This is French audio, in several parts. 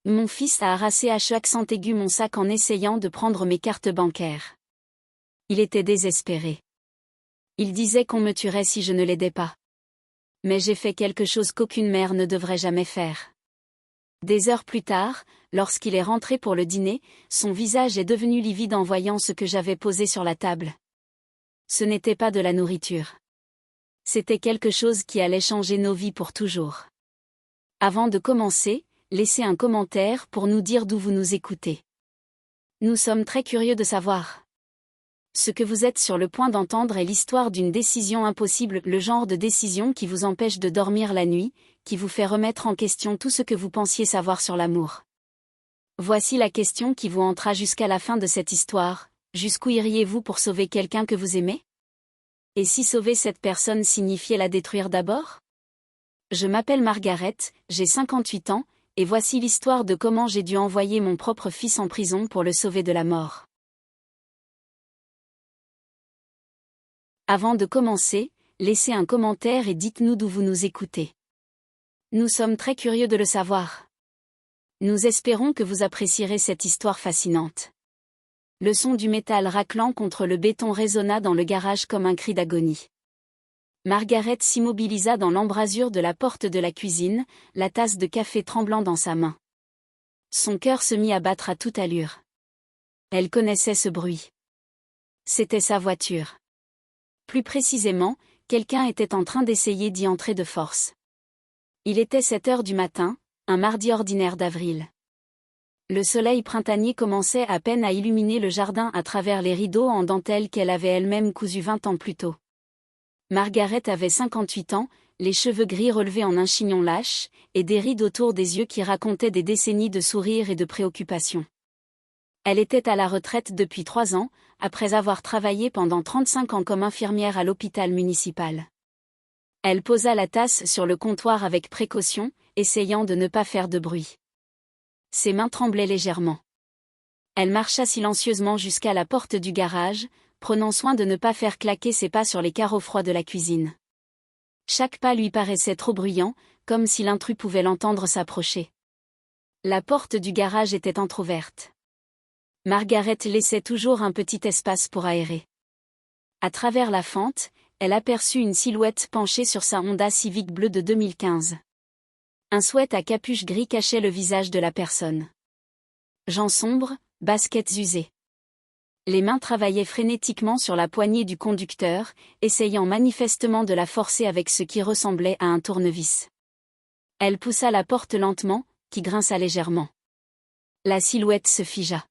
Mon fils a harassé à chaque accent aigu mon sac en essayant de prendre mes cartes bancaires. Il était désespéré. Il disait qu'on me tuerait si je ne l'aidais pas. Mais j'ai fait quelque chose qu'aucune mère ne devrait jamais faire. Des heures plus tard, lorsqu'il est rentré pour le dîner, son visage est devenu livide en voyant ce que j'avais posé sur la table. Ce n'était pas de la nourriture. C'était quelque chose qui allait changer nos vies pour toujours. Avant de commencer, laissez un commentaire pour nous dire d'où vous nous écoutez. Nous sommes très curieux de savoir. Ce que vous êtes sur le point d'entendre est l'histoire d'une décision impossible, le genre de décision qui vous empêche de dormir la nuit, qui vous fait remettre en question tout ce que vous pensiez savoir sur l'amour. Voici la question qui vous hantera jusqu'à la fin de cette histoire: jusqu'où iriez-vous pour sauver quelqu'un que vous aimez? Et si sauver cette personne signifiait la détruire d'abord? Je m'appelle Margaret, j'ai 58 ans, et voici l'histoire de comment j'ai dû envoyer mon propre fils en prison pour le sauver de la mort. Avant de commencer, laissez un commentaire et dites-nous d'où vous nous écoutez. Nous sommes très curieux de le savoir. Nous espérons que vous apprécierez cette histoire fascinante. Le son du métal raclant contre le béton résonna dans le garage comme un cri d'agonie. Margaret s'immobilisa dans l'embrasure de la porte de la cuisine, la tasse de café tremblant dans sa main. Son cœur se mit à battre à toute allure. Elle connaissait ce bruit. C'était sa voiture. Plus précisément, quelqu'un était en train d'essayer d'y entrer de force. Il était 7 heures du matin, un mardi ordinaire d'avril. Le soleil printanier commençait à peine à illuminer le jardin à travers les rideaux en dentelle qu'elle avait elle-même cousus 20 ans plus tôt. Margaret avait 58 ans, les cheveux gris relevés en un chignon lâche, et des rides autour des yeux qui racontaient des décennies de sourires et de préoccupations. Elle était à la retraite depuis 3 ans, après avoir travaillé pendant 35 ans comme infirmière à l'hôpital municipal. Elle posa la tasse sur le comptoir avec précaution, essayant de ne pas faire de bruit. Ses mains tremblaient légèrement. Elle marcha silencieusement jusqu'à la porte du garage, prenant soin de ne pas faire claquer ses pas sur les carreaux froids de la cuisine. Chaque pas lui paraissait trop bruyant, comme si l'intrus pouvait l'entendre s'approcher. La porte du garage était entr'ouverte. Margaret laissait toujours un petit espace pour aérer. À travers la fente, elle aperçut une silhouette penchée sur sa Honda Civic bleue de 2015. Un sweat à capuche gris cachait le visage de la personne. Jeans sombres, baskets usées. Les mains travaillaient frénétiquement sur la poignée du conducteur, essayant manifestement de la forcer avec ce qui ressemblait à un tournevis. Elle poussa la porte lentement, qui grinça légèrement. La silhouette se figea.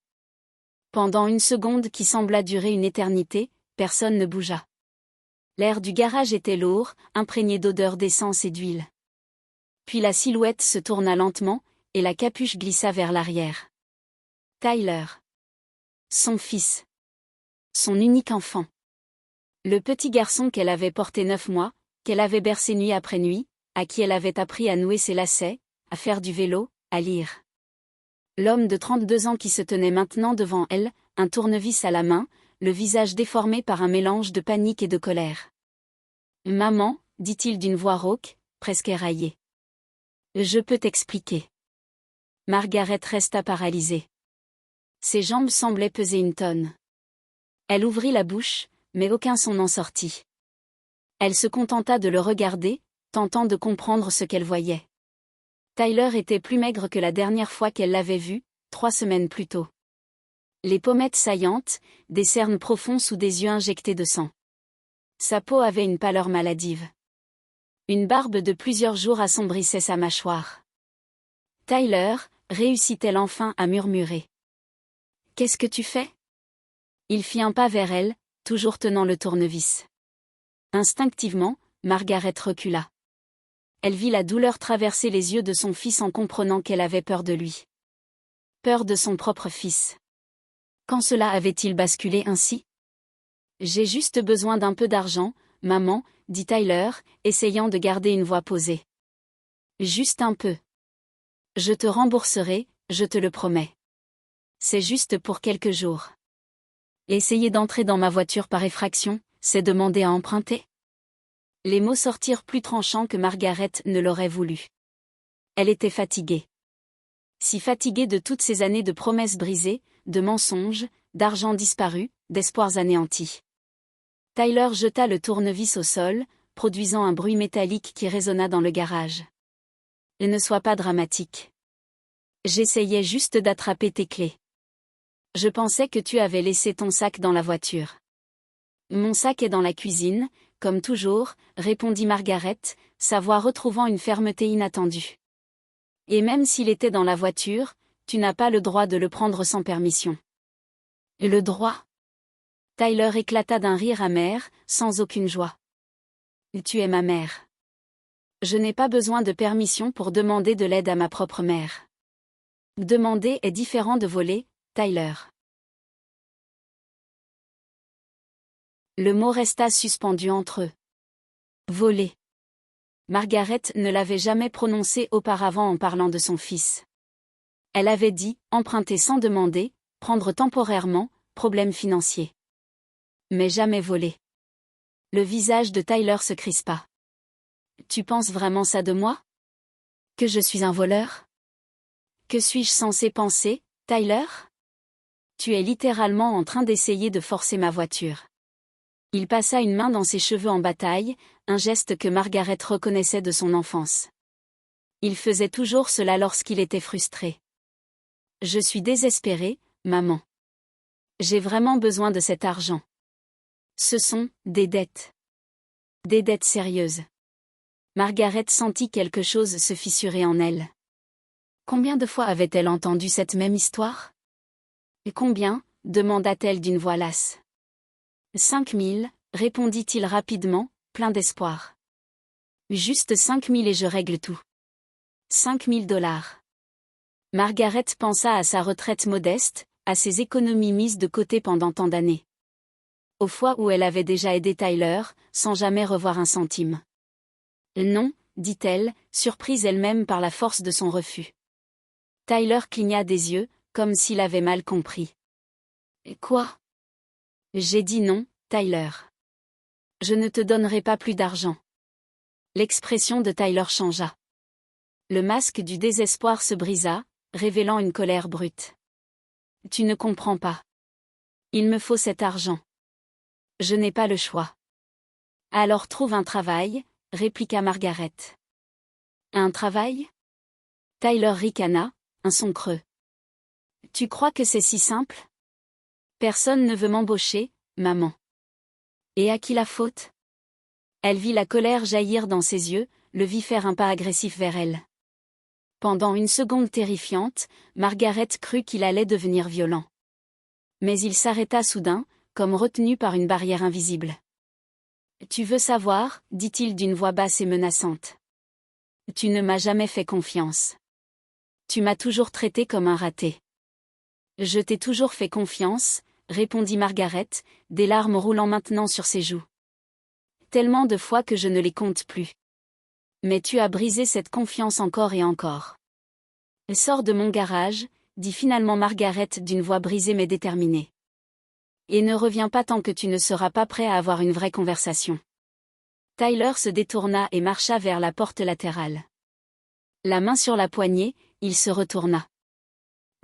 Pendant une seconde qui sembla durer une éternité, personne ne bougea. L'air du garage était lourd, imprégné d'odeur d'essence et d'huile. Puis la silhouette se tourna lentement, et la capuche glissa vers l'arrière. Tyler. Son fils. Son unique enfant. Le petit garçon qu'elle avait porté 9 mois, qu'elle avait bercé nuit après nuit, à qui elle avait appris à nouer ses lacets, à faire du vélo, à lire. L'homme de 32 ans qui se tenait maintenant devant elle, un tournevis à la main, le visage déformé par un mélange de panique et de colère. « Maman, dit-il d'une voix rauque, presque éraillée. Je peux t'expliquer. » Margaret resta paralysée. Ses jambes semblaient peser une tonne. Elle ouvrit la bouche, mais aucun son n'en sortit. Elle se contenta de le regarder, tentant de comprendre ce qu'elle voyait. Tyler était plus maigre que la dernière fois qu'elle l'avait vu, 3 semaines plus tôt. Les pommettes saillantes, des cernes profonds sous des yeux injectés de sang. Sa peau avait une pâleur maladive. Une barbe de plusieurs jours assombrissait sa mâchoire. Tyler, réussit-elle enfin à murmurer. « Qu'est-ce que tu fais ?» Il fit un pas vers elle, toujours tenant le tournevis. Instinctivement, Margaret recula. Elle vit la douleur traverser les yeux de son fils en comprenant qu'elle avait peur de lui. Peur de son propre fils. Quand cela avait-il basculé ainsi? « J'ai juste besoin d'un peu d'argent, maman, dit Tyler, essayant de garder une voix posée. Juste un peu. Je te rembourserai, je te le promets. C'est juste pour quelques jours. Essayer d'entrer dans ma voiture par effraction, c'est demander à emprunter? Les mots sortirent plus tranchants que Margaret ne l'aurait voulu. Elle était fatiguée. Si fatigué de toutes ces années de promesses brisées, de mensonges, d'argent disparu, d'espoirs anéantis. Tyler jeta le tournevis au sol, produisant un bruit métallique qui résonna dans le garage. Ne sois pas dramatique. J'essayais juste d'attraper tes clés. Je pensais que tu avais laissé ton sac dans la voiture. Mon sac est dans la cuisine, comme toujours, répondit Margaret, sa voix retrouvant une fermeté inattendue. Et même s'il était dans la voiture, tu n'as pas le droit de le prendre sans permission. Le droit? Tyler éclata d'un rire amer, sans aucune joie. Tu es ma mère. Je n'ai pas besoin de permission pour demander de l'aide à ma propre mère. Demander est différent de voler, Tyler. Le mot resta suspendu entre eux. Voler. Margaret ne l'avait jamais prononcé auparavant en parlant de son fils. Elle avait dit, emprunter sans demander, prendre temporairement, problème financier. Mais jamais voler. Le visage de Tyler se crispa. Tu penses vraiment ça de moi? Que je suis un voleur? Que suis-je censé penser, Tyler? Tu es littéralement en train d'essayer de forcer ma voiture. Il passa une main dans ses cheveux en bataille, un geste que Margaret reconnaissait de son enfance. Il faisait toujours cela lorsqu'il était frustré. Je suis désespéré, maman. J'ai vraiment besoin de cet argent. Ce sont des dettes. Des dettes sérieuses. Margaret sentit quelque chose se fissurer en elle. Combien de fois avait-elle entendu cette même histoire? Et combien? Demanda-t-elle d'une voix lasse. 5 000, répondit-il rapidement, plein d'espoir. Juste 5 000 et je règle tout. 5 000 $. Margaret pensa à sa retraite modeste, à ses économies mises de côté pendant tant d'années. Aux fois où elle avait déjà aidé Tyler, sans jamais revoir un centime. Non, dit-elle, surprise elle-même par la force de son refus. Tyler cligna des yeux, comme s'il avait mal compris. Quoi? J'ai dit non, Tyler. Je ne te donnerai pas plus d'argent. L'expression de Tyler changea. Le masque du désespoir se brisa, révélant une colère brute. Tu ne comprends pas. Il me faut cet argent. Je n'ai pas le choix. Alors trouve un travail, répliqua Margaret. Un travail? Tyler ricana, un son creux. Tu crois que c'est si simple? Personne ne veut m'embaucher, maman. Et à qui la faute? Elle vit la colère jaillir dans ses yeux, le vit faire un pas agressif vers elle. Pendant une seconde terrifiante, Margaret crut qu'il allait devenir violent. Mais il s'arrêta soudain, comme retenu par une barrière invisible. Tu veux savoir, dit-il d'une voix basse et menaçante. Tu ne m'as jamais fait confiance. Tu m'as toujours traité comme un raté. Je t'ai toujours fait confiance, répondit Margaret, des larmes roulant maintenant sur ses joues. Tellement de fois que je ne les compte plus. Mais tu as brisé cette confiance encore et encore. Sors de mon garage, dit finalement Margaret d'une voix brisée mais déterminée. Et ne reviens pas tant que tu ne seras pas prêt à avoir une vraie conversation. Tyler se détourna et marcha vers la porte latérale. La main sur la poignée, il se retourna.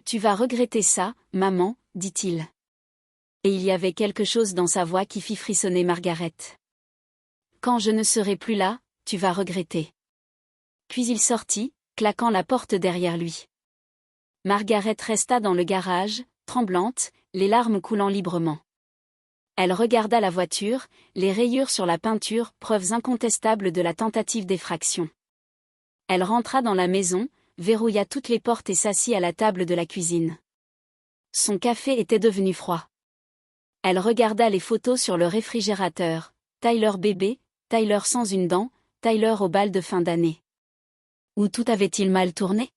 Tu vas regretter ça, maman, dit-il. Et il y avait quelque chose dans sa voix qui fit frissonner Margaret. Quand je ne serai plus là, tu vas regretter. Puis il sortit, claquant la porte derrière lui. Margaret resta dans le garage, tremblante, les larmes coulant librement. Elle regarda la voiture, les rayures sur la peinture, preuves incontestables de la tentative d'effraction. Elle rentra dans la maison, verrouilla toutes les portes et s'assit à la table de la cuisine. Son café était devenu froid. Elle regarda les photos sur le réfrigérateur, Tyler bébé, Tyler sans une dent, Tyler au bal de fin d'année. Où tout avait-il mal tourné?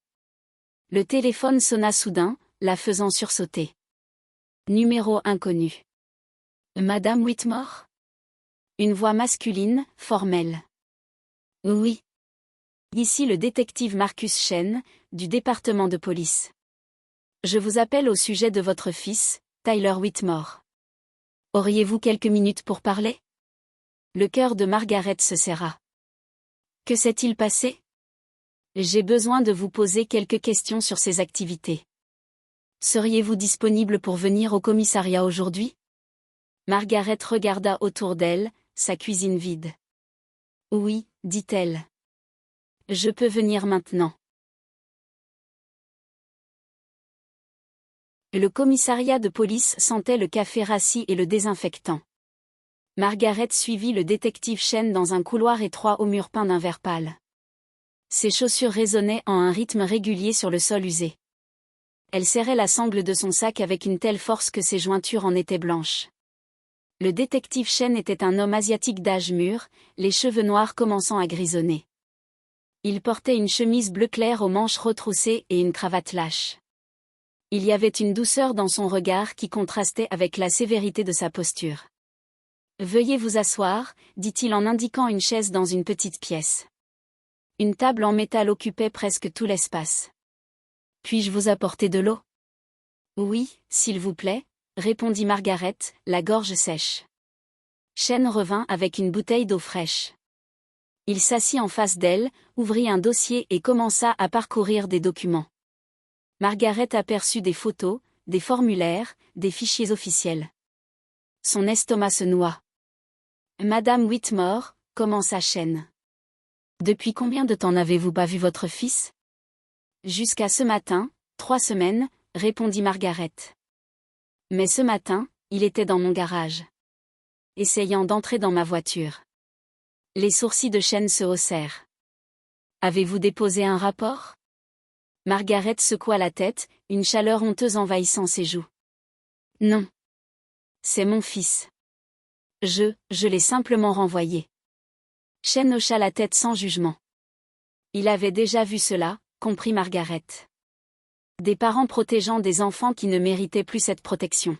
Le téléphone sonna soudain, la faisant sursauter. Numéro inconnu. Madame Whitmore? Une voix masculine, formelle. Oui. Ici le détective Marcus Chen, du département de police. Je vous appelle au sujet de votre fils, Tyler Whitmore. Auriez-vous quelques minutes pour parler? Le cœur de Margaret se serra. Que s'est-il passé? J'ai besoin de vous poser quelques questions sur ces activités. Seriez-vous disponible pour venir au commissariat aujourd'hui? Margaret regarda autour d'elle, sa cuisine vide. Oui, dit-elle. Je peux venir maintenant. Le commissariat de police sentait le café rassis et le désinfectant. Margaret suivit le détective Chen dans un couloir étroit au mur peint d'un vert pâle. Ses chaussures résonnaient en un rythme régulier sur le sol usé. Elle serrait la sangle de son sac avec une telle force que ses jointures en étaient blanches. Le détective Chen était un homme asiatique d'âge mûr, les cheveux noirs commençant à grisonner. Il portait une chemise bleu clair aux manches retroussées et une cravate lâche. Il y avait une douceur dans son regard qui contrastait avec la sévérité de sa posture. « Veuillez vous asseoir », dit-il en indiquant une chaise dans une petite pièce. Une table en métal occupait presque tout l'espace. « Puis-je vous apporter de l'eau ? » « Oui, s'il vous plaît », répondit Margaret, la gorge sèche. Chen revint avec une bouteille d'eau fraîche. Il s'assit en face d'elle, ouvrit un dossier et commença à parcourir des documents. Margaret aperçut des photos, des formulaires, des fichiers officiels. Son estomac se noua. « Madame Whitmore », commença Chen. « Depuis combien de temps n'avez-vous pas vu votre fils ? » « Jusqu'à ce matin, 3 semaines, » répondit Margaret. « Mais ce matin, il était dans mon garage. Essayant d'entrer dans ma voiture. » Les sourcils de Chen se haussèrent. « Avez-vous déposé un rapport ? » Margaret secoua la tête, une chaleur honteuse envahissant ses joues. « Non. C'est mon fils. Je l'ai simplement renvoyé. » Chen hocha la tête sans jugement. Il avait déjà vu cela, comprit Margaret. Des parents protégeant des enfants qui ne méritaient plus cette protection.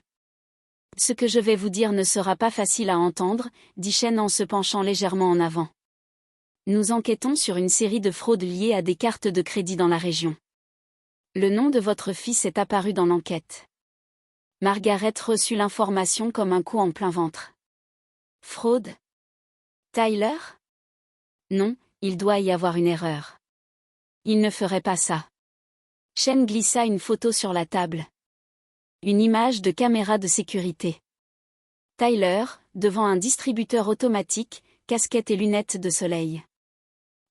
« Ce que je vais vous dire ne sera pas facile à entendre, » dit Chen en se penchant légèrement en avant. « Nous enquêtons sur une série de fraudes liées à des cartes de crédit dans la région. Le nom de votre fils est apparu dans l'enquête. » Margaret reçut l'information comme un coup en plein ventre. « Fraude ? Tyler ? Non, il doit y avoir une erreur. Il ne ferait pas ça. » Chen glissa une photo sur la table. Une image de caméra de sécurité. Tyler, devant un distributeur automatique, casquette et lunettes de soleil.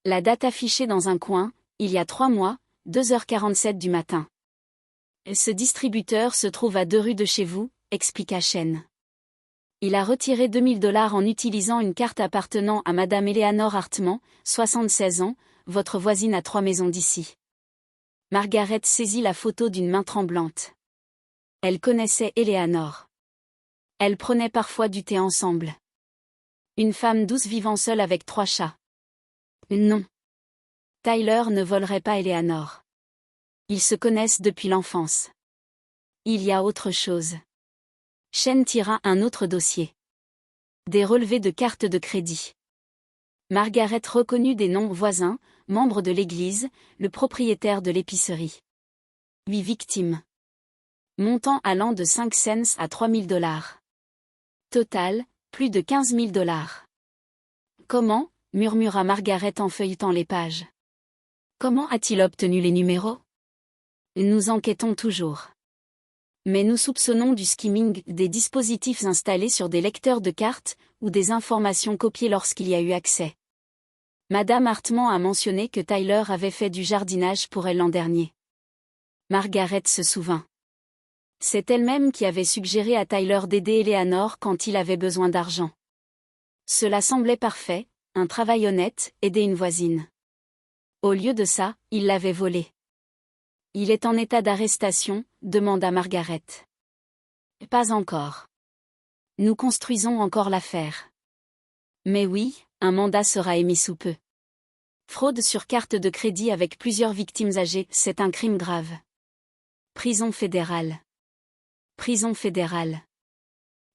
La date affichée dans un coin, il y a 3 mois, 2h47 du matin. Ce distributeur se trouve à 2 rues de chez vous, expliqua Chen. Il a retiré $2000 en utilisant une carte appartenant à Madame Eleanor Hartman, 76 ans, votre voisine à 3 maisons d'ici. Margaret saisit la photo d'une main tremblante. Elle connaissait Eleanor. Elles prenaient parfois du thé ensemble. Une femme douce vivant seule avec 3 chats. Non. Tyler ne volerait pas Eleanor. Ils se connaissent depuis l'enfance. Il y a autre chose. Chen tira un autre dossier. Des relevés de cartes de crédit. Margaret reconnut des noms voisins, membres de l'église, le propriétaire de l'épicerie. 8 victimes. Montant allant de 5 cents à $3000. Total, plus de $15 000. Comment ? Murmura Margaret en feuilletant les pages. Comment a-t-il obtenu les numéros ? Nous enquêtons toujours. Mais nous soupçonnons du skimming des dispositifs installés sur des lecteurs de cartes, ou des informations copiées lorsqu'il y a eu accès. Madame Hartman a mentionné que Tyler avait fait du jardinage pour elle l'an dernier. Margaret se souvint. C'est elle-même qui avait suggéré à Tyler d'aider Eleanor quand il avait besoin d'argent. Cela semblait parfait, un travail honnête, aider une voisine. Au lieu de ça, il l'avait volé. Il est en état d'arrestation, demanda Margaret. Pas encore. Nous construisons encore l'affaire. Mais oui, un mandat sera émis sous peu. Fraude sur carte de crédit avec plusieurs victimes âgées, c'est un crime grave. Prison fédérale. Prison fédérale.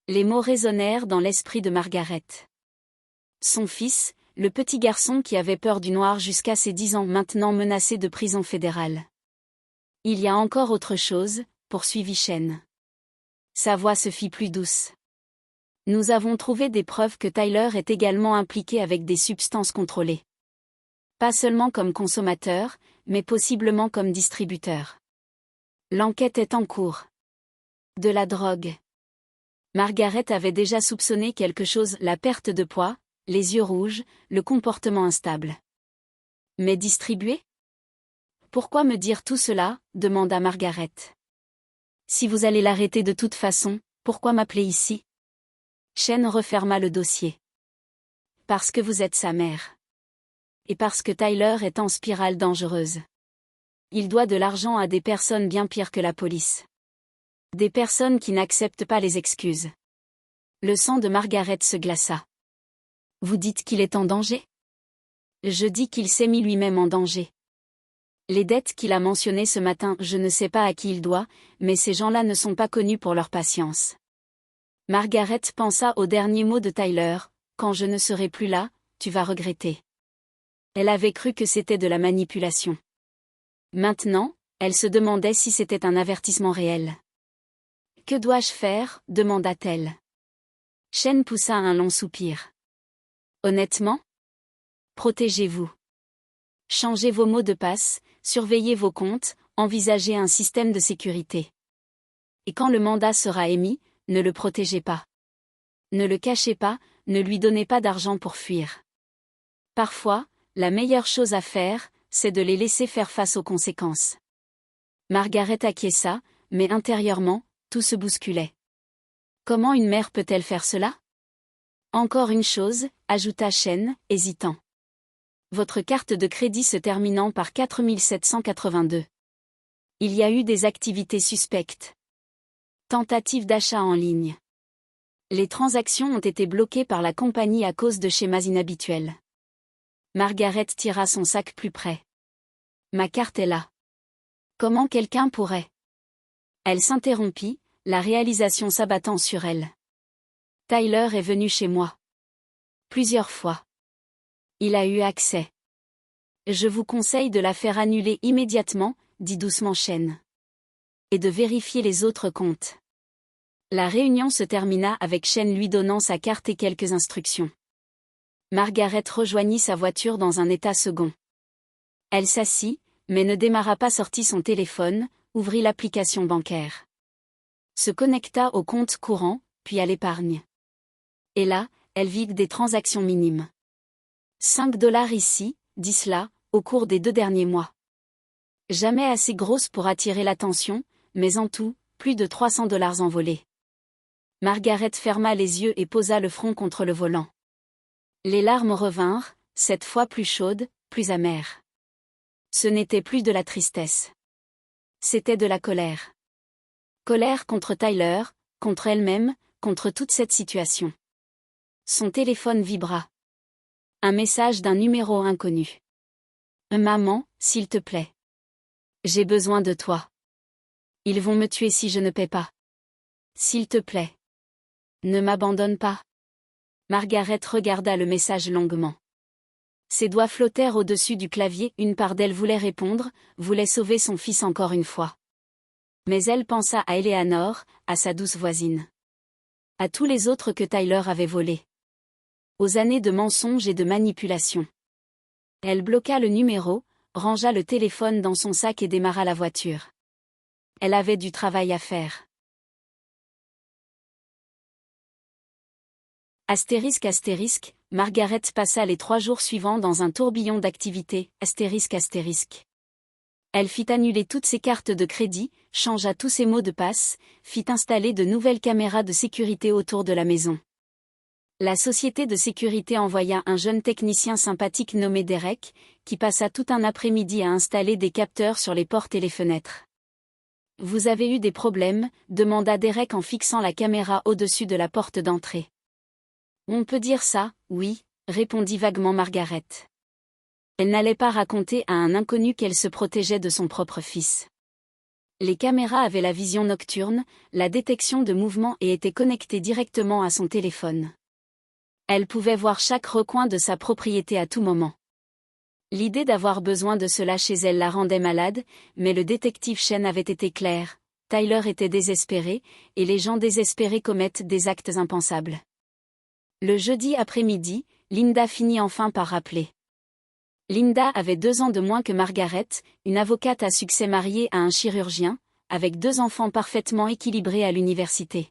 Les mots résonnèrent dans l'esprit de Margaret. Son fils, le petit garçon qui avait peur du noir jusqu'à ses 10 ans maintenant menacé de prison fédérale. Il y a encore autre chose, poursuivit Chen. Sa voix se fit plus douce. Nous avons trouvé des preuves que Tyler est également impliqué avec des substances contrôlées. Pas seulement comme consommateur, mais possiblement comme distributeur. L'enquête est en cours. De la drogue. Margaret avait déjà soupçonné quelque chose, la perte de poids, les yeux rouges, le comportement instable. Mais distribuer ? Pourquoi me dire tout cela ? Demanda Margaret. Si vous allez l'arrêter de toute façon, pourquoi m'appeler ici ? Shane referma le dossier. Parce que vous êtes sa mère. Et parce que Tyler est en spirale dangereuse. Il doit de l'argent à des personnes bien pires que la police. Des personnes qui n'acceptent pas les excuses. Le sang de Margaret se glaça. Vous dites qu'il est en danger ? Je dis qu'il s'est mis lui-même en danger. Les dettes qu'il a mentionnées ce matin, je ne sais pas à qui il doit, mais ces gens-là ne sont pas connus pour leur patience. Margaret pensa aux derniers mots de Tyler, « Quand je ne serai plus là, tu vas regretter. » Elle avait cru que c'était de la manipulation. Maintenant, elle se demandait si c'était un avertissement réel. « Que dois-je faire ?» demanda-t-elle. Shane poussa un long soupir. « Honnêtement ? Protégez-vous. Changez vos mots de passe, surveillez vos comptes, envisagez un système de sécurité. Et quand le mandat sera émis, ne le protégez pas. Ne le cachez pas, ne lui donnez pas d'argent pour fuir. Parfois, la meilleure chose à faire, c'est de les laisser faire face aux conséquences. » Margaret acquiesça, mais intérieurement, tout se bousculait. Comment une mère peut-elle faire cela ? Encore une chose, ajouta Shane, hésitant. Votre carte de crédit se terminant par 4782. Il y a eu des activités suspectes. Tentative d'achat en ligne. Les transactions ont été bloquées par la compagnie à cause de schémas inhabituels. Margaret tira son sac plus près. Ma carte est là. Comment quelqu'un pourrait ? Elle s'interrompit, la réalisation s'abattant sur elle. Tyler est venu chez moi. Plusieurs fois. Il a eu accès. Je vous conseille de la faire annuler immédiatement, dit doucement Shane. Et de vérifier les autres comptes. La réunion se termina avec Shane lui donnant sa carte et quelques instructions. Margaret rejoignit sa voiture dans un état second. Elle s'assit, mais ne démarra pas, sortit son téléphone, ouvrit l'application bancaire. Se connecta au compte courant, puis à l'épargne. Et là, elle vit des transactions minimes. 5 $ ici, 10 là, au cours des 2 derniers mois. Jamais assez grosse pour attirer l'attention, mais en tout, plus de 300 $ envolés. Margaret ferma les yeux et posa le front contre le volant. Les larmes revinrent, cette fois plus chaudes, plus amères. Ce n'était plus de la tristesse. C'était de la colère. Colère contre Tyler, contre elle-même, contre toute cette situation. Son téléphone vibra. Un message d'un numéro inconnu. Maman, s'il te plaît. J'ai besoin de toi. Ils vont me tuer si je ne paie pas. S'il te plaît. Ne m'abandonne pas. Margaret regarda le message longuement. Ses doigts flottèrent au-dessus du clavier, une part d'elle voulait répondre, voulait sauver son fils encore une fois. Mais elle pensa à Eleanor, à sa douce voisine. À tous les autres que Tyler avait volés. Aux années de mensonges et de manipulation. Elle bloqua le numéro, rangea le téléphone dans son sac et démarra la voiture. Elle avait du travail à faire. Astérisque astérisque, Margaret passa les 3 jours suivants dans un tourbillon d'activités, astérisque astérisque. Elle fit annuler toutes ses cartes de crédit, changea tous ses mots de passe, fit installer de nouvelles caméras de sécurité autour de la maison. La société de sécurité envoya un jeune technicien sympathique nommé Derek, qui passa tout un après-midi à installer des capteurs sur les portes et les fenêtres. « Vous avez eu des problèmes ?» demanda Derek en fixant la caméra au-dessus de la porte d'entrée. « On peut dire ça, oui », répondit vaguement Margaret. Elle n'allait pas raconter à un inconnu qu'elle se protégeait de son propre fils. Les caméras avaient la vision nocturne, la détection de mouvements et étaient connectées directement à son téléphone. Elle pouvait voir chaque recoin de sa propriété à tout moment. L'idée d'avoir besoin de cela chez elle la rendait malade, mais le détective Shane avait été clair. Tyler était désespéré, et les gens désespérés commettent des actes impensables. Le jeudi après-midi, Linda finit enfin par rappeler. Linda avait 2 ans de moins que Margaret, une avocate à succès mariée à un chirurgien, avec 2 enfants parfaitement équilibrés à l'université.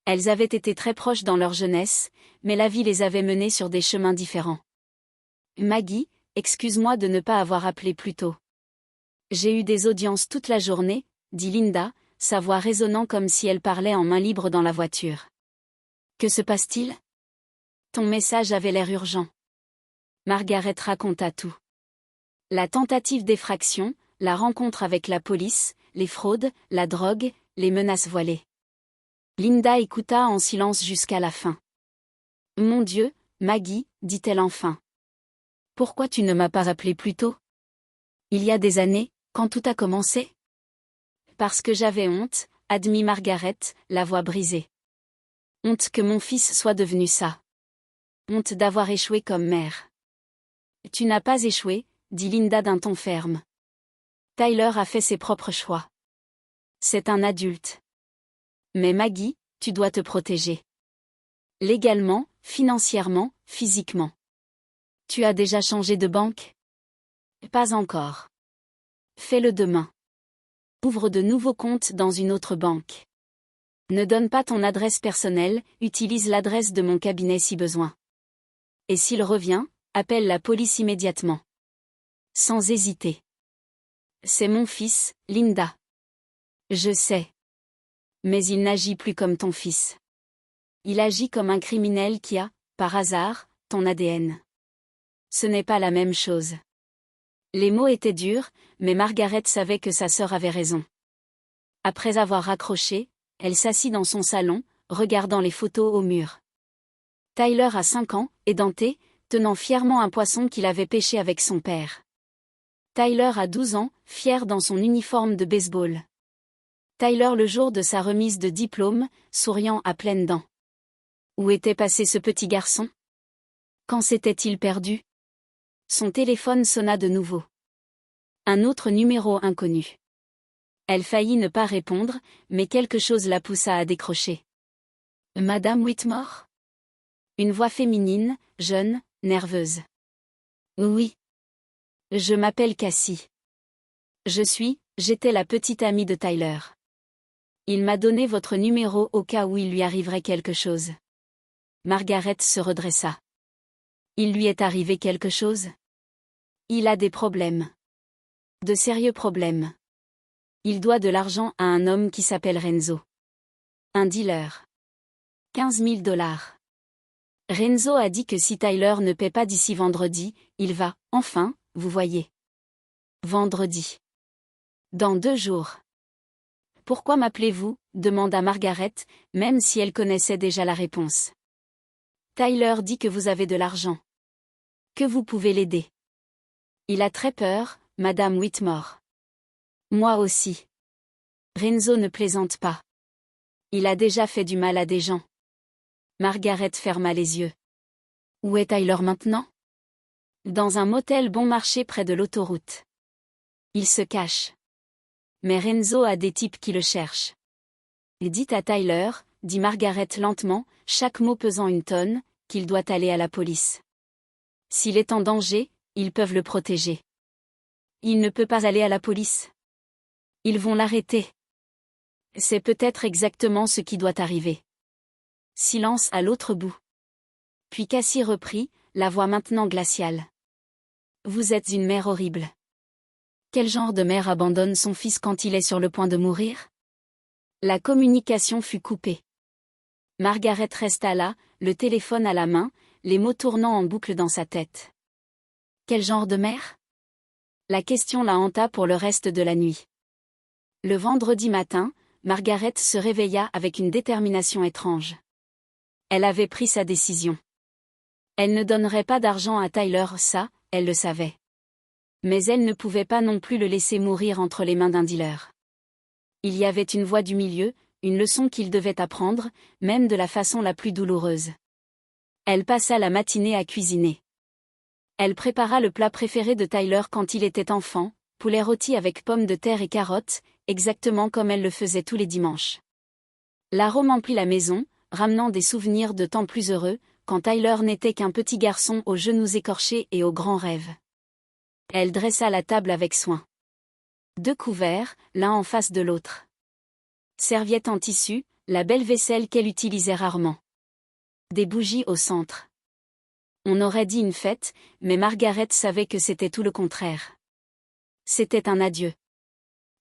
Elles avaient été très proches dans leur jeunesse, mais la vie les avait menées sur des chemins différents. Maggie, excuse-moi de ne pas avoir appelé plus tôt. J'ai eu des audiences toute la journée, dit Linda, sa voix résonnant comme si elle parlait en main libre dans la voiture. Que se passe-t-il? Ton message avait l'air urgent. Margaret raconta tout. La tentative d'effraction, la rencontre avec la police, les fraudes, la drogue, les menaces voilées. Linda écouta en silence jusqu'à la fin. Mon Dieu, Maggie, dit-elle enfin. Pourquoi tu ne m'as pas appelé plus tôt? Il y a des années, quand tout a commencé? Parce que j'avais honte, admit Margaret, la voix brisée. Honte que mon fils soit devenu ça. Honte d'avoir échoué comme mère. Tu n'as pas échoué, dit Linda d'un ton ferme. Tyler a fait ses propres choix. C'est un adulte. Mais Maggie, tu dois te protéger. Légalement, financièrement, physiquement. Tu as déjà changé de banque? Pas encore. Fais-le demain. Ouvre de nouveaux comptes dans une autre banque. Ne donne pas ton adresse personnelle, utilise l'adresse de mon cabinet si besoin. Et s'il revient, appelle la police immédiatement. Sans hésiter. C'est mon fils, Linda. Je sais. Mais il n'agit plus comme ton fils. Il agit comme un criminel qui a, par hasard, ton ADN. Ce n'est pas la même chose. Les mots étaient durs, mais Margaret savait que sa sœur avait raison. Après avoir raccroché, elle s'assit dans son salon, regardant les photos au mur. Tyler a 5 ans, édenté, tenant fièrement un poisson qu'il avait pêché avec son père. Tyler a 12 ans, fier dans son uniforme de baseball. Tyler le jour de sa remise de diplôme, souriant à pleines dents. Où était passé ce petit garçon? Quand s'était-il perdu? Son téléphone sonna de nouveau. Un autre numéro inconnu. Elle faillit ne pas répondre, mais quelque chose la poussa à décrocher. Madame Whitmore? Une voix féminine, jeune, nerveuse. Oui. Je m'appelle Cassie. J'étais la petite amie de Tyler. Il m'a donné votre numéro au cas où il lui arriverait quelque chose. Margaret se redressa. Il lui est arrivé quelque chose? Il a des problèmes. De sérieux problèmes. Il doit de l'argent à un homme qui s'appelle Renzo. Un dealer. 15 000 $. Renzo a dit que si Tyler ne paie pas d'ici vendredi, il va, enfin, vous voyez. Vendredi. Dans 2 jours. Pourquoi m'appelez-vous? Demanda Margaret, même si elle connaissait déjà la réponse. Tyler dit que vous avez de l'argent. Que vous pouvez l'aider. Il a très peur, Madame Whitmore. Moi aussi. Renzo ne plaisante pas. Il a déjà fait du mal à des gens. Margaret ferma les yeux. Où est Tyler maintenant? Dans un motel bon marché près de l'autoroute. Il se cache. Mais Renzo a des types qui le cherchent. Dites à Tyler, dit Margaret lentement, chaque mot pesant une tonne, qu'il doit aller à la police. S'il est en danger, ils peuvent le protéger. Il ne peut pas aller à la police. Ils vont l'arrêter. C'est peut-être exactement ce qui doit arriver. Silence à l'autre bout. Puis Cassie reprit, la voix maintenant glaciale. Vous êtes une mère horrible. Quel genre de mère abandonne son fils quand il est sur le point de mourir? La communication fut coupée. Margaret resta là, le téléphone à la main, les mots tournant en boucle dans sa tête. Quel genre de mère? La question la hanta pour le reste de la nuit. Le vendredi matin, Margaret se réveilla avec une détermination étrange. Elle avait pris sa décision. Elle ne donnerait pas d'argent à Tyler, ça, elle le savait. Mais elle ne pouvait pas non plus le laisser mourir entre les mains d'un dealer. Il y avait une voie du milieu, une leçon qu'il devait apprendre, même de la façon la plus douloureuse. Elle passa la matinée à cuisiner. Elle prépara le plat préféré de Tyler quand il était enfant, poulet rôti avec pommes de terre et carottes, exactement comme elle le faisait tous les dimanches. L'arôme emplit la maison, ramenant des souvenirs de temps plus heureux, quand Tyler n'était qu'un petit garçon aux genoux écorchés et aux grands rêves. Elle dressa la table avec soin. 2 couverts, l'un en face de l'autre. Serviette en tissu, la belle vaisselle qu'elle utilisait rarement. Des bougies au centre. On aurait dit une fête, mais Margaret savait que c'était tout le contraire. C'était un adieu.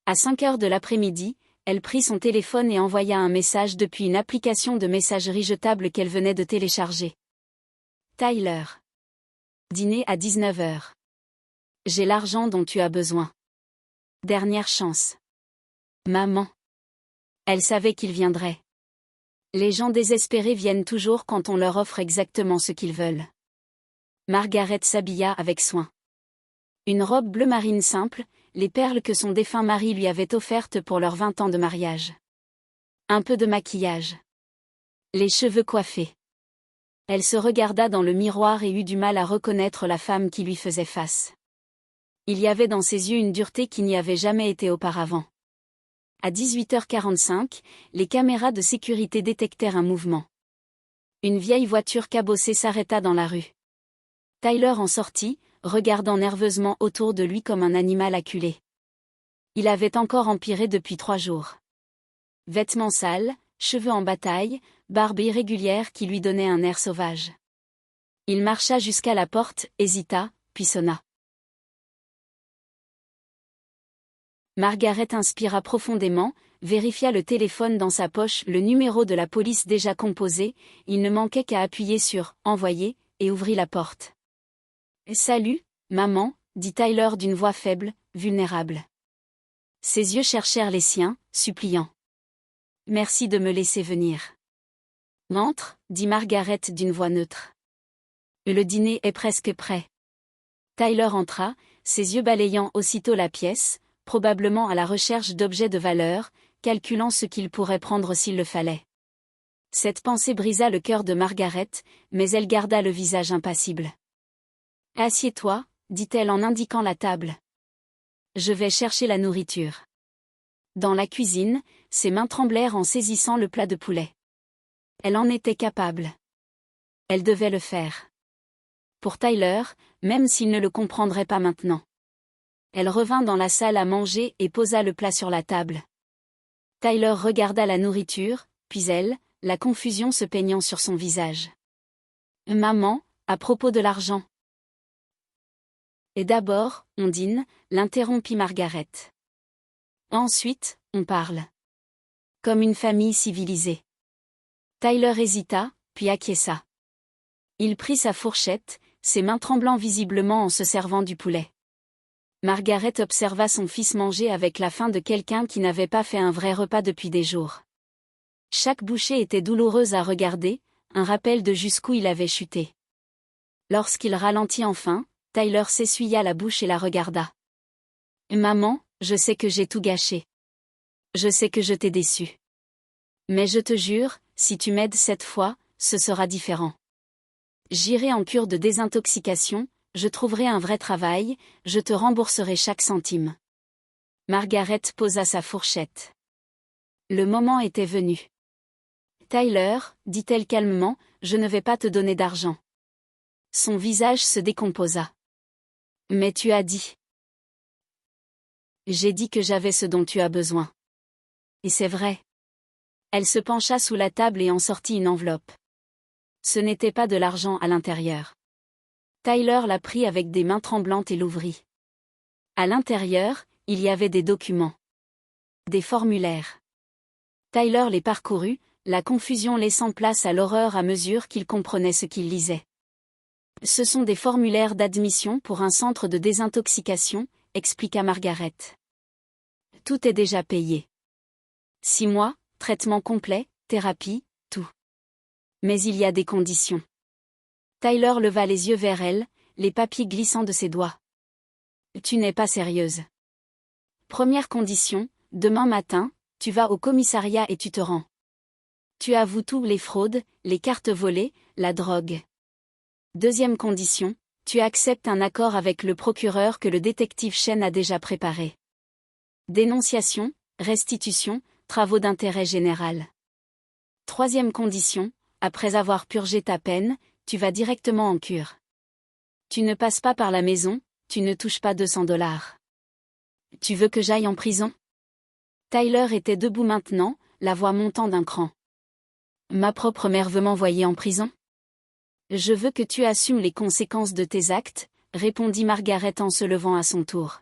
À 5 heures de l'après-midi, elle prit son téléphone et envoya un message depuis une application de messagerie jetable qu'elle venait de télécharger. Tyler. Dîner à 19 heures. J'ai l'argent dont tu as besoin. Dernière chance. Maman. Elle savait qu'il viendrait. Les gens désespérés viennent toujours quand on leur offre exactement ce qu'ils veulent. Margaret s'habilla avec soin. Une robe bleu marine simple, les perles que son défunt mari lui avait offertes pour leurs 20 ans de mariage. Un peu de maquillage. Les cheveux coiffés. Elle se regarda dans le miroir et eut du mal à reconnaître la femme qui lui faisait face. Il y avait dans ses yeux une dureté qui n'y avait jamais été auparavant. À 18h45, les caméras de sécurité détectèrent un mouvement. Une vieille voiture cabossée s'arrêta dans la rue. Tyler en sortit, regardant nerveusement autour de lui comme un animal acculé. Il avait encore empiré depuis 3 jours. Vêtements sales, cheveux en bataille, barbe irrégulière qui lui donnait un air sauvage. Il marcha jusqu'à la porte, hésita, puis sonna. Margaret inspira profondément, vérifia le téléphone dans sa poche, le numéro de la police déjà composé, il ne manquait qu'à appuyer sur « Envoyer » et ouvrit la porte. « Salut, maman » dit Tyler d'une voix faible, vulnérable. Ses yeux cherchèrent les siens, suppliants. « Merci de me laisser venir. »« Entre » dit Margaret d'une voix neutre. « Le dîner est presque prêt. » Tyler entra, ses yeux balayant aussitôt la pièce, probablement à la recherche d'objets de valeur, calculant ce qu'il pourrait prendre s'il le fallait. Cette pensée brisa le cœur de Margaret, mais elle garda le visage impassible. « Assieds-toi » dit-elle en indiquant la table. « Je vais chercher la nourriture. » Dans la cuisine, ses mains tremblèrent en saisissant le plat de poulet. Elle en était capable. Elle devait le faire. Pour Tyler, même s'il ne le comprendrait pas maintenant. Elle revint dans la salle à manger et posa le plat sur la table. Tyler regarda la nourriture, puis elle, la confusion se peignant sur son visage. « Maman, à propos de l'argent. » Et d'abord, on dîne, l'interrompit Margaret. Ensuite, on parle. Comme une famille civilisée. Tyler hésita, puis acquiesça. Il prit sa fourchette, ses mains tremblant visiblement en se servant du poulet. Margaret observa son fils manger avec la faim de quelqu'un qui n'avait pas fait un vrai repas depuis des jours. Chaque bouchée était douloureuse à regarder, un rappel de jusqu'où il avait chuté. Lorsqu'il ralentit enfin, Tyler s'essuya la bouche et la regarda. « Maman, je sais que j'ai tout gâché. Je sais que je t'ai déçue. Mais je te jure, si tu m'aides cette fois, ce sera différent. J'irai en cure de désintoxication, je trouverai un vrai travail, je te rembourserai chaque centime. » Margaret posa sa fourchette. Le moment était venu. « Tyler, dit-elle calmement, je ne vais pas te donner d'argent. » Son visage se décomposa. « Mais tu as dit. » J'ai dit que j'avais ce dont tu as besoin. Et c'est vrai. Elle se pencha sous la table et en sortit une enveloppe. Ce n'était pas de l'argent à l'intérieur. Tyler la prit avec des mains tremblantes et l'ouvrit. À l'intérieur, il y avait des documents. Des formulaires. Tyler les parcourut, la confusion laissant place à l'horreur à mesure qu'il comprenait ce qu'il lisait. Ce sont des formulaires d'admission pour un centre de désintoxication, expliqua Margaret. Tout est déjà payé. 6 mois, traitement complet, thérapie, tout. Mais il y a des conditions. Tyler leva les yeux vers elle, les papiers glissant de ses doigts. Tu n'es pas sérieuse. Première condition, demain matin, tu vas au commissariat et tu te rends. Tu avoues tout, les fraudes, les cartes volées, la drogue. Deuxième condition, tu acceptes un accord avec le procureur que le détective Chen a déjà préparé. Dénonciation, restitution, travaux d'intérêt général. Troisième condition, après avoir purgé ta peine, tu vas directement en cure. Tu ne passes pas par la maison, tu ne touches pas 200 $. Tu veux que j'aille en prison? Tyler était debout maintenant, la voix montant d'un cran. Ma propre mère veut m'envoyer en prison? Je veux que tu assumes les conséquences de tes actes, répondit Margaret en se levant à son tour.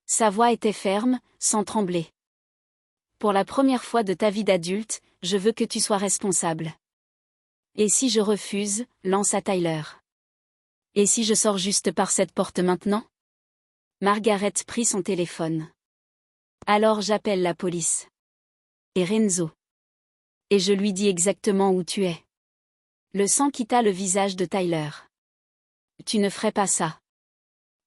Sa voix était ferme, sans trembler. Pour la première fois de ta vie d'adulte, je veux que tu sois responsable. Et si je refuse, lança Tyler. Et si je sors juste par cette porte maintenant? Margaret prit son téléphone. Alors j'appelle la police. Et Renzo. Et je lui dis exactement où tu es. Le sang quitta le visage de Tyler. Tu ne ferais pas ça.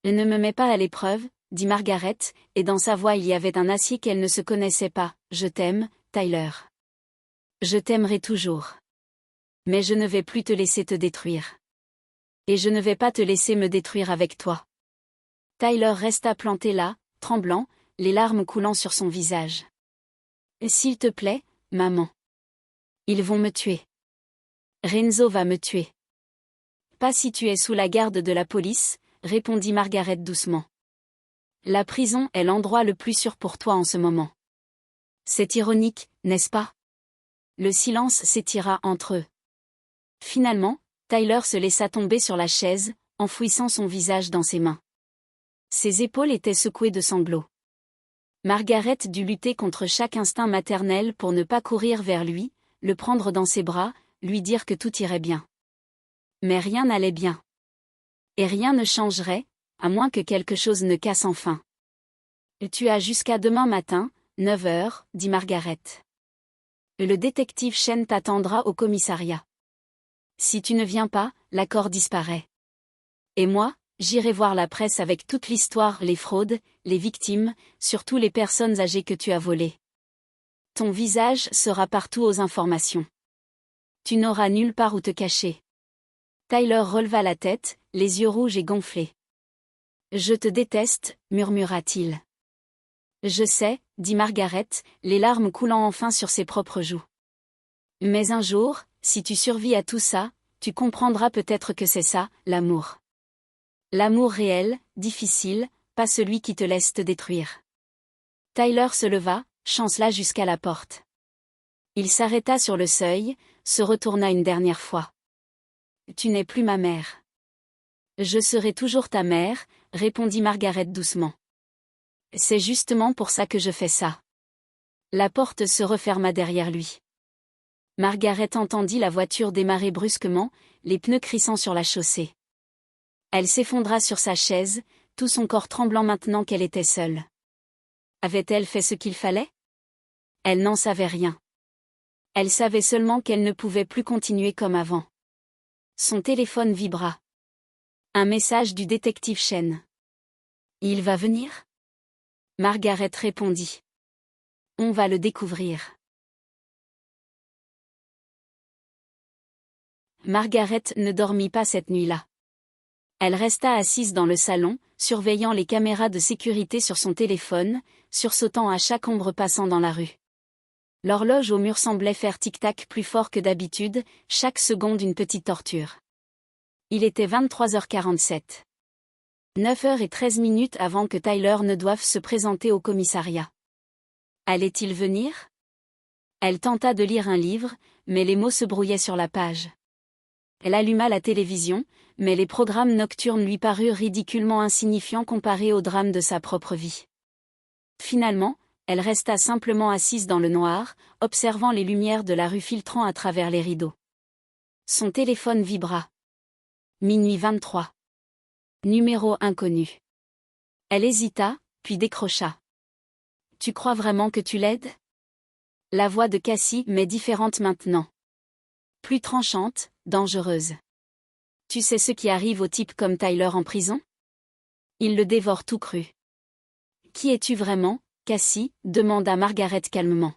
Ne me mets pas à l'épreuve, dit Margaret, et dans sa voix il y avait un acier qu'elle ne se connaissait pas. Je t'aime, Tyler. Je t'aimerai toujours. Mais je ne vais plus te laisser te détruire. Et je ne vais pas te laisser me détruire avec toi. Tyler resta planté là, tremblant, les larmes coulant sur son visage. S'il te plaît, maman. Ils vont me tuer. Renzo va me tuer. Pas si tu es sous la garde de la police, répondit Margaret doucement. La prison est l'endroit le plus sûr pour toi en ce moment. C'est ironique, n'est-ce pas? Le silence s'étira entre eux. Finalement, Tyler se laissa tomber sur la chaise, enfouissant son visage dans ses mains. Ses épaules étaient secouées de sanglots. Margaret dut lutter contre chaque instinct maternel pour ne pas courir vers lui, le prendre dans ses bras, lui dire que tout irait bien. Mais rien n'allait bien. Et rien ne changerait, à moins que quelque chose ne casse enfin. Tu as jusqu'à demain matin, 9 h, dit Margaret. Le détective Chen t'attendra au commissariat. Si tu ne viens pas, l'accord disparaît. Et moi, j'irai voir la presse avec toute l'histoire, les fraudes, les victimes, surtout les personnes âgées que tu as volées. Ton visage sera partout aux informations. Tu n'auras nulle part où te cacher. Tyler releva la tête, les yeux rouges et gonflés. Je te déteste, murmura-t-il. Je sais, dit Margaret, les larmes coulant enfin sur ses propres joues. Mais un jour, si tu survis à tout ça, tu comprendras peut-être que c'est ça, l'amour. L'amour réel, difficile, pas celui qui te laisse te détruire. Tyler se leva, chancela jusqu'à la porte. Il s'arrêta sur le seuil, se retourna une dernière fois. Tu n'es plus ma mère. Je serai toujours ta mère, répondit Margaret doucement. C'est justement pour ça que je fais ça. La porte se referma derrière lui. Margaret entendit la voiture démarrer brusquement, les pneus crissant sur la chaussée. Elle s'effondra sur sa chaise, tout son corps tremblant maintenant qu'elle était seule. Avait-elle fait ce qu'il fallait? Elle n'en savait rien. Elle savait seulement qu'elle ne pouvait plus continuer comme avant. Son téléphone vibra. Un message du détective Chen. Il va venir? Margaret répondit. On va le découvrir. Margaret ne dormit pas cette nuit-là. Elle resta assise dans le salon, surveillant les caméras de sécurité sur son téléphone, sursautant à chaque ombre passant dans la rue. L'horloge au mur semblait faire tic-tac plus fort que d'habitude, chaque seconde une petite torture. Il était 23h47. 9h13 avant que Tyler ne doive se présenter au commissariat. Allait-il venir? Elle tenta de lire un livre, mais les mots se brouillaient sur la page. Elle alluma la télévision, mais les programmes nocturnes lui parurent ridiculement insignifiants comparés au drame de sa propre vie. Finalement, elle resta simplement assise dans le noir, observant les lumières de la rue filtrant à travers les rideaux. Son téléphone vibra. Minuit 23. Numéro inconnu. Elle hésita, puis décrocha. Tu crois vraiment que tu l'aides? La voix de Cassie m'est différente maintenant. Plus tranchante, dangereuse. Tu sais ce qui arrive aux types comme Tyler en prison? Il le dévore tout cru. Qui es-tu vraiment, Cassie? Demanda Margaret calmement.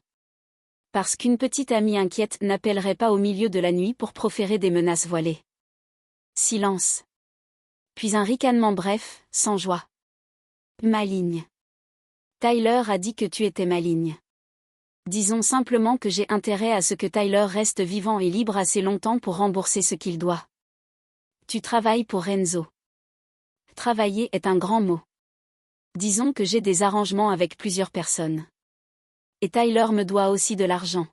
Parce qu'une petite amie inquiète n'appellerait pas au milieu de la nuit pour proférer des menaces voilées. Silence. Puis un ricanement bref, sans joie. Maligne. Tyler a dit que tu étais maligne. Disons simplement que j'ai intérêt à ce que Tyler reste vivant et libre assez longtemps pour rembourser ce qu'il doit. Tu travailles pour Renzo. Travailler est un grand mot. Disons que j'ai des arrangements avec plusieurs personnes. Et Tyler me doit aussi de l'argent.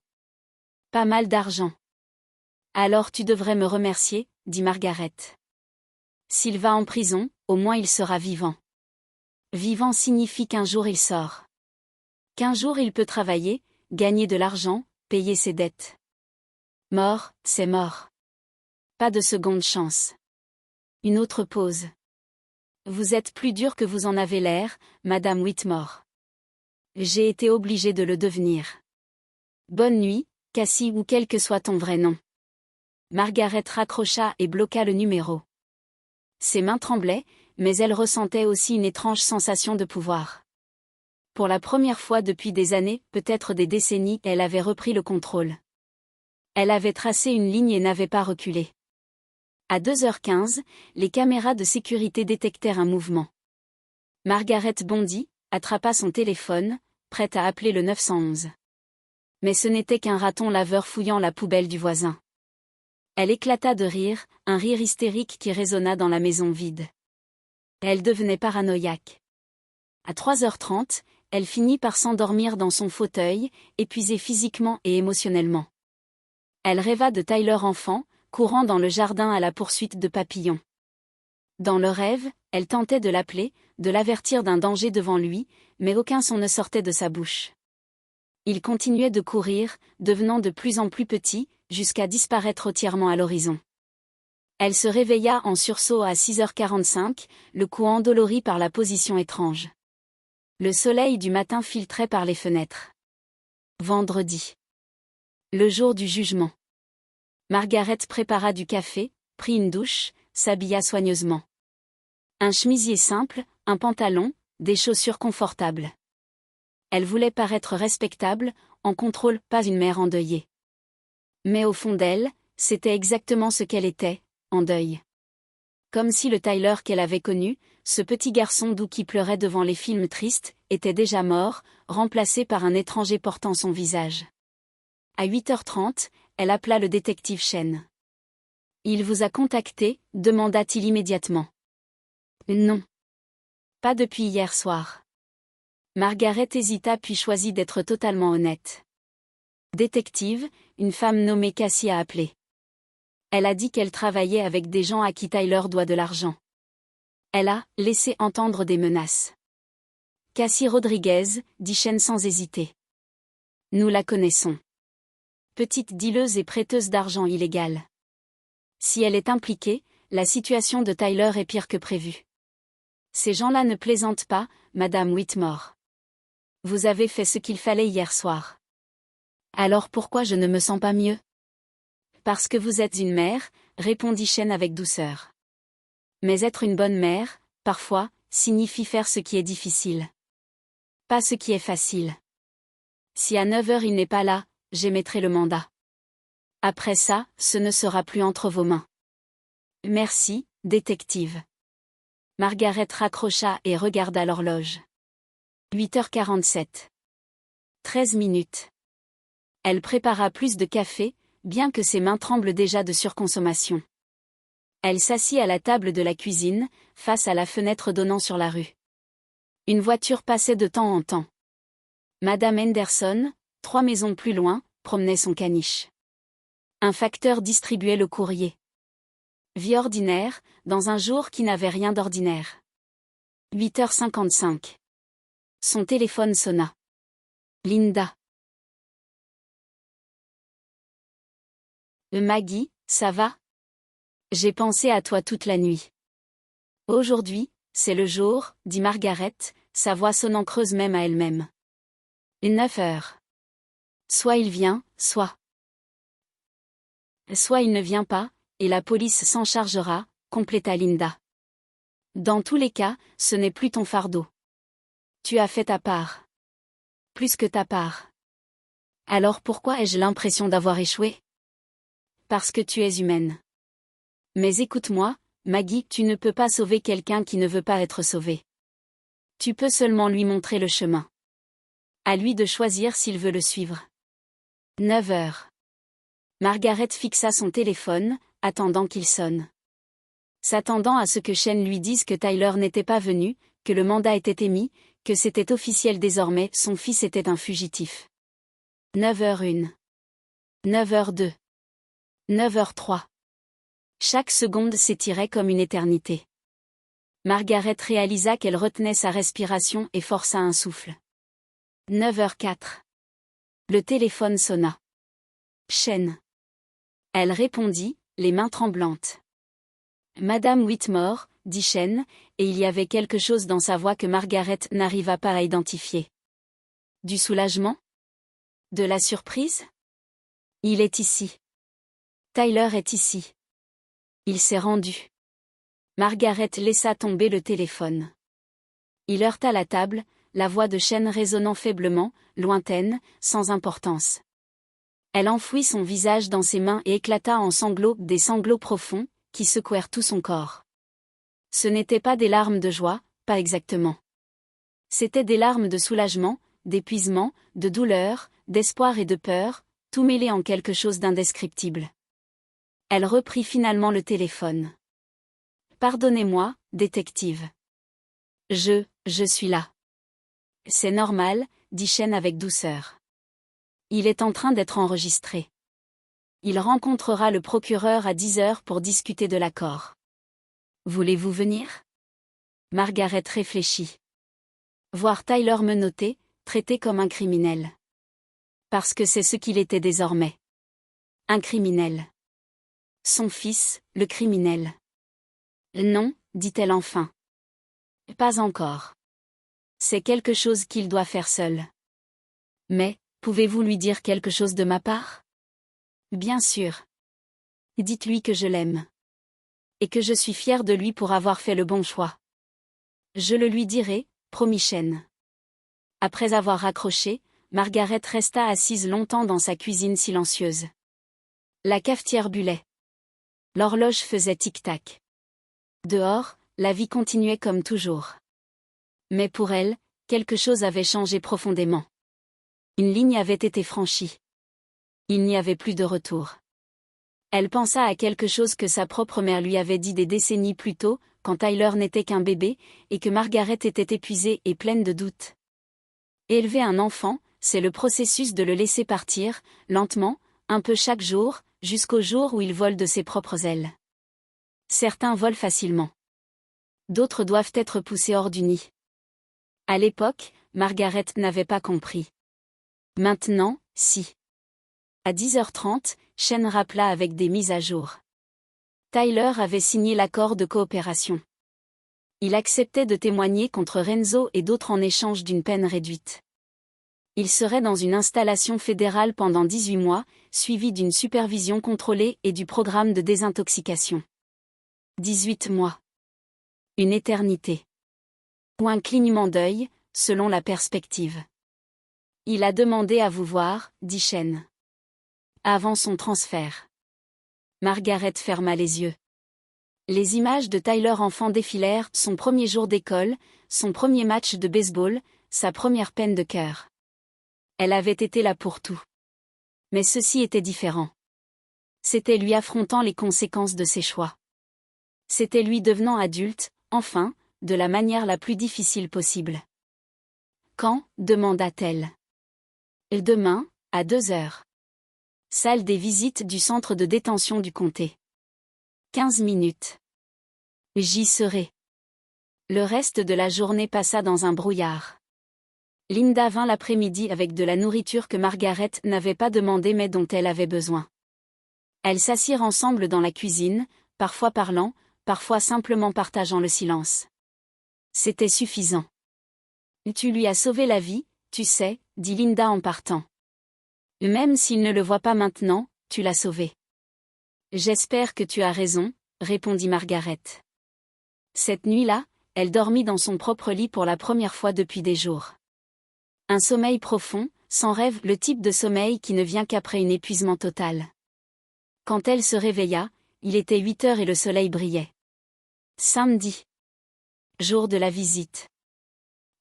Pas mal d'argent. Alors tu devrais me remercier, dit Margaret. S'il va en prison, au moins il sera vivant. Vivant signifie qu'un jour il sort. Qu'un jour il peut travailler, gagner de l'argent, payer ses dettes. Mort, c'est mort. Pas de seconde chance. Une autre pause. Vous êtes plus dur que vous en avez l'air, Madame Whitmore. J'ai été obligée de le devenir. Bonne nuit, Cassie ou quel que soit ton vrai nom. Margaret raccrocha et bloqua le numéro. Ses mains tremblaient, mais elle ressentait aussi une étrange sensation de pouvoir. Pour la première fois depuis des années, peut-être des décennies, elle avait repris le contrôle. Elle avait tracé une ligne et n'avait pas reculé. À 2h15, les caméras de sécurité détectèrent un mouvement. Margaret bondit, attrapa son téléphone, prête à appeler le 911. Mais ce n'était qu'un raton laveur fouillant la poubelle du voisin. Elle éclata de rire, un rire hystérique qui résonna dans la maison vide. Elle devenait paranoïaque. À 3h30, elle finit par s'endormir dans son fauteuil, épuisée physiquement et émotionnellement. Elle rêva de Tyler enfant, courant dans le jardin à la poursuite de papillons. Dans le rêve, elle tentait de l'appeler, de l'avertir d'un danger devant lui, mais aucun son ne sortait de sa bouche. Il continuait de courir, devenant de plus en plus petit, jusqu'à disparaître entièrement à l'horizon. Elle se réveilla en sursaut à 6h45, le cou endolori par la position étrange. Le soleil du matin filtrait par les fenêtres. Vendredi. Le jour du jugement. Margaret prépara du café, prit une douche, s'habilla soigneusement. Un chemisier simple, un pantalon, des chaussures confortables. Elle voulait paraître respectable, en contrôle, pas une mère endeuillée. Mais au fond d'elle, c'était exactement ce qu'elle était, en deuil. Comme si le Tyler qu'elle avait connu, ce petit garçon doux qui pleurait devant les films tristes, était déjà mort, remplacé par un étranger portant son visage. À 8h30, elle appela le détective Chen. « Il vous a contacté ?» demanda-t-il immédiatement. « Non. Pas depuis hier soir. » Margaret hésita puis choisit d'être totalement honnête. « Détective, une femme nommée Cassie a appelé. Elle a dit qu'elle travaillait avec des gens à qui Tyler doit de l'argent. Elle a laissé entendre des menaces. » « Cassie Rodriguez, dit Chen sans hésiter. Nous la connaissons. Petite dealeuse et prêteuse d'argent illégale. Si elle est impliquée, la situation de Tyler est pire que prévu. Ces gens-là ne plaisantent pas, Madame Whitmore. Vous avez fait ce qu'il fallait hier soir. Alors pourquoi je ne me sens pas mieux? Parce que vous êtes une mère, répondit Chen avec douceur. Mais être une bonne mère, parfois, signifie faire ce qui est difficile. Pas ce qui est facile. Si à 9h il n'est pas là, j'émettrai le mandat. Après ça, ce ne sera plus entre vos mains. Merci, détective. Margaret raccrocha et regarda l'horloge. 8h47. 13 minutes. Elle prépara plus de café, bien que ses mains tremblent déjà de surconsommation. Elle s'assit à la table de la cuisine, face à la fenêtre donnant sur la rue. Une voiture passait de temps en temps. Madame Henderson, 3 maisons plus loin, promenait son caniche. Un facteur distribuait le courrier. Vie ordinaire, dans un jour qui n'avait rien d'ordinaire. 8h55. Son téléphone sonna. Linda. Maggie, ça va? J'ai pensé à toi toute la nuit. Aujourd'hui, c'est le jour, dit Margaret, sa voix sonnant creuse même à elle-même. 9h. Soit il vient, soit il ne vient pas, et la police s'en chargera, compléta Linda. Dans tous les cas, ce n'est plus ton fardeau. Tu as fait ta part. Plus que ta part. Alors pourquoi ai-je l'impression d'avoir échoué? Parce que tu es humaine. Mais écoute-moi, Maggie, tu ne peux pas sauver quelqu'un qui ne veut pas être sauvé. Tu peux seulement lui montrer le chemin. À lui de choisir s'il veut le suivre. 9h. Margaret fixa son téléphone, attendant qu'il sonne. s'attendant à ce que Shane lui dise que Tyler n'était pas venu, que le mandat était émis, que c'était officiel désormais, son fils était un fugitif. 9h01. 9h02. 9h03. Chaque seconde s'étirait comme une éternité. Margaret réalisa qu'elle retenait sa respiration et força un souffle. 9h04. Le téléphone sonna. Shane. Elle répondit, les mains tremblantes. Madame Whitmore, dit Shane, et il y avait quelque chose dans sa voix que Margaret n'arriva pas à identifier. Du soulagement? De la surprise? Il est ici. Tyler est ici. Il s'est rendu. Margaret laissa tomber le téléphone. Il heurta la table, la voix de Shane résonnant faiblement, lointaine, sans importance. Elle enfouit son visage dans ses mains et éclata en sanglots, des sanglots profonds, qui secouèrent tout son corps. Ce n'étaient pas des larmes de joie, pas exactement. C'étaient des larmes de soulagement, d'épuisement, de douleur, d'espoir et de peur, tout mêlé en quelque chose d'indescriptible. Elle reprit finalement le téléphone. « Pardonnez-moi, détective. Je suis là. » « C'est normal, dit Shane avec douceur. Il est en train d'être enregistré. Il rencontrera le procureur à 10h pour discuter de l'accord. Voulez-vous venir? Margaret réfléchit. Voir Tyler menotté, traité comme un criminel. Parce que c'est ce qu'il était désormais. Un criminel. Son fils, le criminel. Non, dit-elle enfin. Pas encore. C'est quelque chose qu'il doit faire seul. Mais, pouvez-vous lui dire quelque chose de ma part? Bien sûr. Dites-lui que je l'aime. Et que je suis fière de lui pour avoir fait le bon choix. Je le lui dirai, promit Shane. Après avoir raccroché, Margaret resta assise longtemps dans sa cuisine silencieuse. La cafetière bullait. L'horloge faisait tic-tac. Dehors, la vie continuait comme toujours. Mais pour elle, quelque chose avait changé profondément. Une ligne avait été franchie. Il n'y avait plus de retour. Elle pensa à quelque chose que sa propre mère lui avait dit des décennies plus tôt, quand Tyler n'était qu'un bébé, et que Margaret était épuisée et pleine de doutes. Élever un enfant, c'est le processus de le laisser partir, lentement, un peu chaque jour, jusqu'au jour où il vole de ses propres ailes. Certains volent facilement. D'autres doivent être poussés hors du nid. À l'époque, Margaret n'avait pas compris. Maintenant, si. À 10h30, Shane rappela avec des mises à jour. Tyler avait signé l'accord de coopération. Il acceptait de témoigner contre Renzo et d'autres en échange d'une peine réduite. Il serait dans une installation fédérale pendant 18 mois, suivi d'une supervision contrôlée et du programme de désintoxication. 18 mois. Une éternité. Ou un clignement d'œil, selon la perspective. Il a demandé à vous voir, dit Shane. Avant son transfert. Margaret ferma les yeux. Les images de Tyler enfant défilèrent, son premier jour d'école, son premier match de baseball, sa première peine de cœur. Elle avait été là pour tout. Mais ceci était différent. C'était lui affrontant les conséquences de ses choix. C'était lui devenant adulte, enfin, de la manière la plus difficile possible. Quand, demanda-t-elle. Demain, à 2h. Salle des visites du centre de détention du comté. 15 minutes. J'y serai. Le reste de la journée passa dans un brouillard. Linda vint l'après-midi avec de la nourriture que Margaret n'avait pas demandé mais dont elle avait besoin. Elles s'assirent ensemble dans la cuisine, parfois parlant, parfois simplement partageant le silence. C'était suffisant. Tu lui as sauvé la vie, tu sais, dit Linda en partant. Même s'il ne le voit pas maintenant, tu l'as sauvé. J'espère que tu as raison, répondit Margaret. Cette nuit-là, elle dormit dans son propre lit pour la première fois depuis des jours. Un sommeil profond, sans rêve, le type de sommeil qui ne vient qu'après un épuisement total. Quand elle se réveilla, il était 8h et le soleil brillait. Samedi. Jour de la visite.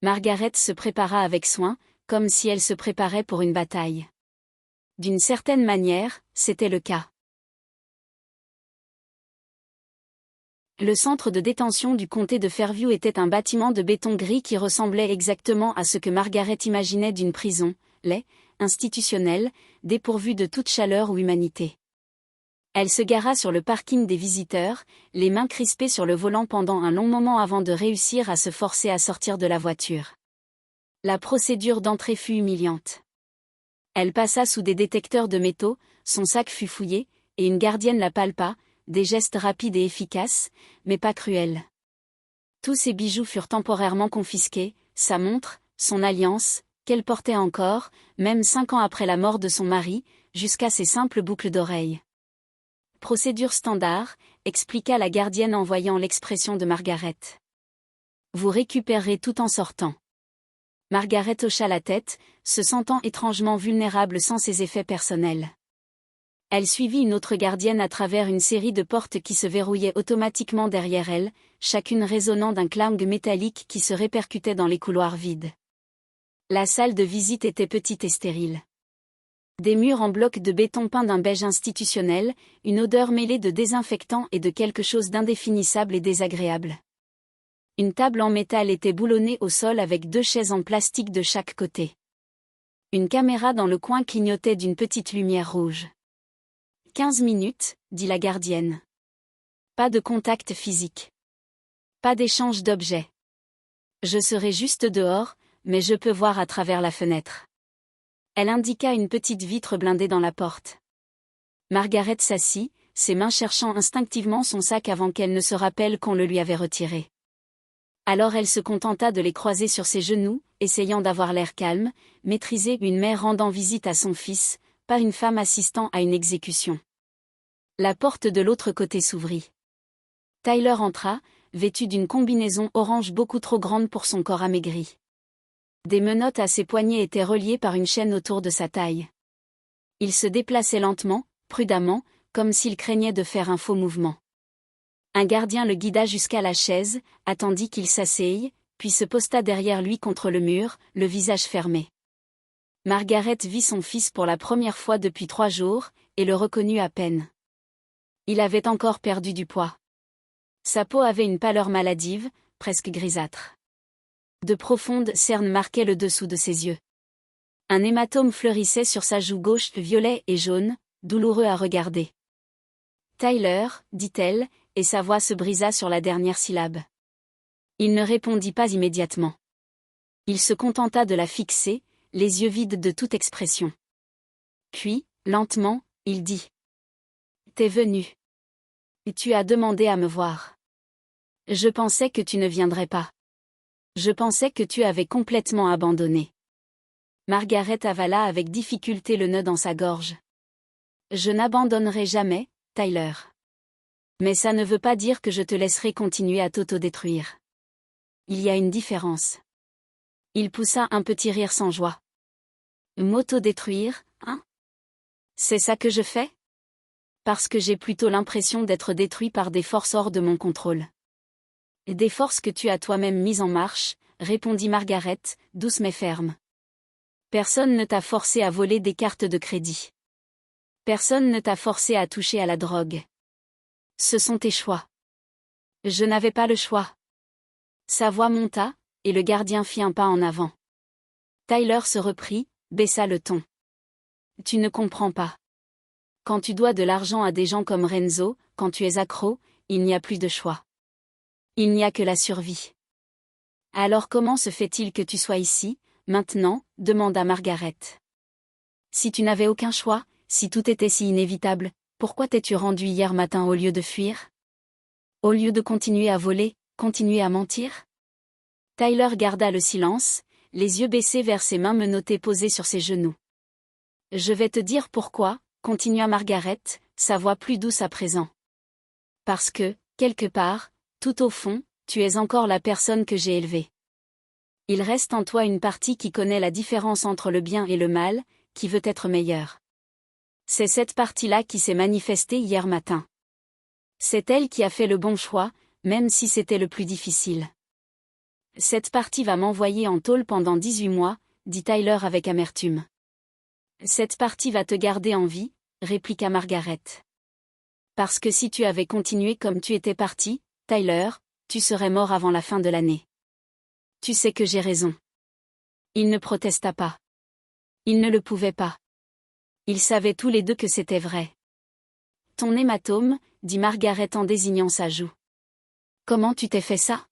Margaret se prépara avec soin, comme si elle se préparait pour une bataille. D'une certaine manière, c'était le cas. Le centre de détention du comté de Fairview était un bâtiment de béton gris qui ressemblait exactement à ce que Margaret imaginait d'une prison, laid, institutionnelle, dépourvue de toute chaleur ou humanité. Elle se gara sur le parking des visiteurs, les mains crispées sur le volant pendant un long moment avant de réussir à se forcer à sortir de la voiture. La procédure d'entrée fut humiliante. Elle passa sous des détecteurs de métaux, son sac fut fouillé, et une gardienne la palpa, des gestes rapides et efficaces, mais pas cruels. Tous ses bijoux furent temporairement confisqués, sa montre, son alliance, qu'elle portait encore, même 5 ans après la mort de son mari, jusqu'à ses simples boucles d'oreilles. Procédure standard, expliqua la gardienne en voyant l'expression de Margaret. Vous récupérerez tout en sortant. Margaret hocha la tête, se sentant étrangement vulnérable sans ses effets personnels. Elle suivit une autre gardienne à travers une série de portes qui se verrouillaient automatiquement derrière elle, chacune résonnant d'un clang métallique qui se répercutait dans les couloirs vides. La salle de visite était petite et stérile. Des murs en blocs de béton peints d'un beige institutionnel, une odeur mêlée de désinfectant et de quelque chose d'indéfinissable et désagréable. Une table en métal était boulonnée au sol avec 2 chaises en plastique de chaque côté. Une caméra dans le coin clignotait d'une petite lumière rouge. 15 minutes, dit la gardienne. Pas de contact physique. Pas d'échange d'objets. Je serai juste dehors, mais je peux voir à travers la fenêtre. Elle indiqua une petite vitre blindée dans la porte. Margaret s'assit, ses mains cherchant instinctivement son sac avant qu'elle ne se rappelle qu'on le lui avait retiré. Alors elle se contenta de les croiser sur ses genoux, essayant d'avoir l'air calme, maîtrisée, une mère rendant visite à son fils, pas une femme assistant à une exécution. La porte de l'autre côté s'ouvrit. Tyler entra, vêtu d'une combinaison orange beaucoup trop grande pour son corps amaigri. Des menottes à ses poignets étaient reliées par une chaîne autour de sa taille. Il se déplaçait lentement, prudemment, comme s'il craignait de faire un faux mouvement. Un gardien le guida jusqu'à la chaise, attendit qu'il s'asseye, puis se posta derrière lui contre le mur, le visage fermé. Margaret vit son fils pour la première fois depuis 3 jours, et le reconnut à peine. Il avait encore perdu du poids. Sa peau avait une pâleur maladive, presque grisâtre. De profondes cernes marquaient le dessous de ses yeux. Un hématome fleurissait sur sa joue gauche, violet et jaune, douloureux à regarder. « Tyler » dit-elle, et sa voix se brisa sur la dernière syllabe. Il ne répondit pas immédiatement. Il se contenta de la fixer, les yeux vides de toute expression. Puis, lentement, il dit. « T'es venu. Tu as demandé à me voir. Je pensais que tu ne viendrais pas. Je pensais que tu avais complètement abandonné. » Margaret avala avec difficulté le nœud dans sa gorge. « Je n'abandonnerai jamais, Tyler. Mais ça ne veut pas dire que je te laisserai continuer à t'autodétruire. Il y a une différence. » Il poussa un petit rire sans joie. « M'autodétruire, hein? C'est ça que je fais? Parce que j'ai plutôt l'impression d'être détruit par des forces hors de mon contrôle. » « Des forces que tu as toi-même mises en marche, » répondit Margaret, douce mais ferme. « Personne ne t'a forcé à voler des cartes de crédit. Personne ne t'a forcé à toucher à la drogue. Ce sont tes choix. Je n'avais pas le choix. » Sa voix monta, et le gardien fit un pas en avant. Tyler se reprit, baissa le ton. « Tu ne comprends pas. Quand tu dois de l'argent à des gens comme Renzo, quand tu es accro, il n'y a plus de choix. Il n'y a que la survie. » « Alors comment se fait-il que tu sois ici, maintenant ?» demanda Margaret. « Si tu n'avais aucun choix, si tout était si inévitable, pourquoi t'es-tu rendu hier matin au lieu de fuir? Au lieu de continuer à voler, continuer à mentir ?» Tyler garda le silence, les yeux baissés vers ses mains menottées posées sur ses genoux. « Je vais te dire pourquoi, » continua Margaret, sa voix plus douce à présent. « Parce que, quelque part, tout au fond, tu es encore la personne que j'ai élevée. Il reste en toi une partie qui connaît la différence entre le bien et le mal, qui veut être meilleure. C'est cette partie-là qui s'est manifestée hier matin. C'est elle qui a fait le bon choix, même si c'était le plus difficile. Cette partie va m'envoyer en tôle pendant 18 mois, dit Tyler avec amertume. Cette partie va te garder en vie, répliqua Margaret. Parce que si tu avais continué comme tu étais parti, Tyler, tu serais mort avant la fin de l'année. Tu sais que j'ai raison. Il ne protesta pas. Il ne le pouvait pas. Ils savaient tous les deux que c'était vrai. Ton hématome, dit Margaret en désignant sa joue. Comment tu t'es fait ça?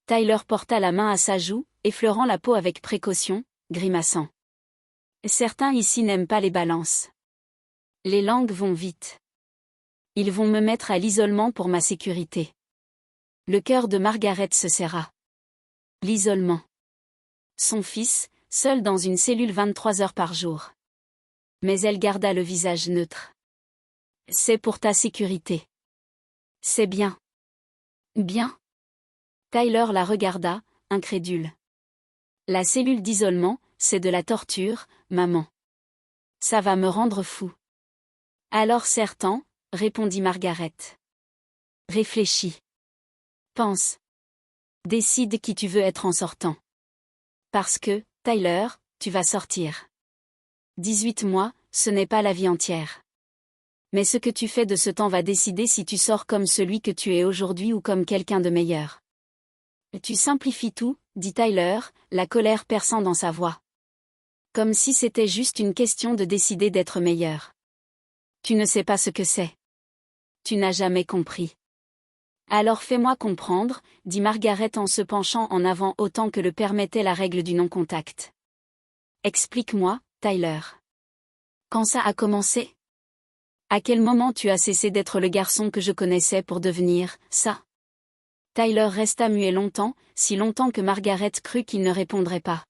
Tyler porta la main à sa joue, effleurant la peau avec précaution, grimaçant. Certains ici n'aiment pas les balances. Les langues vont vite. Ils vont me mettre à l'isolement pour ma sécurité. Le cœur de Margaret se serra. L'isolement. Son fils, seul dans une cellule 23 heures par jour. Mais elle garda le visage neutre. C'est pour ta sécurité. C'est bien. Bien. Tyler la regarda, incrédule. La cellule d'isolement, c'est de la torture, maman. Ça va me rendre fou. Alors serre-t'en, répondit Margaret. Réfléchis. Pense. Décide qui tu veux être en sortant. Parce que, Tyler, tu vas sortir. 18 mois, ce n'est pas la vie entière. Mais ce que tu fais de ce temps va décider si tu sors comme celui que tu es aujourd'hui ou comme quelqu'un de meilleur. Tu simplifies tout, dit Tyler, la colère perçant dans sa voix. Comme si c'était juste une question de décider d'être meilleur. Tu ne sais pas ce que c'est. Tu n'as jamais compris. Alors fais-moi comprendre, dit Margaret en se penchant en avant autant que le permettait la règle du non-contact. Explique-moi, Tyler. Quand ça a commencé? À quel moment tu as cessé d'être le garçon que je connaissais pour devenir ça? Tyler resta muet longtemps, si longtemps que Margaret crut qu'il ne répondrait pas.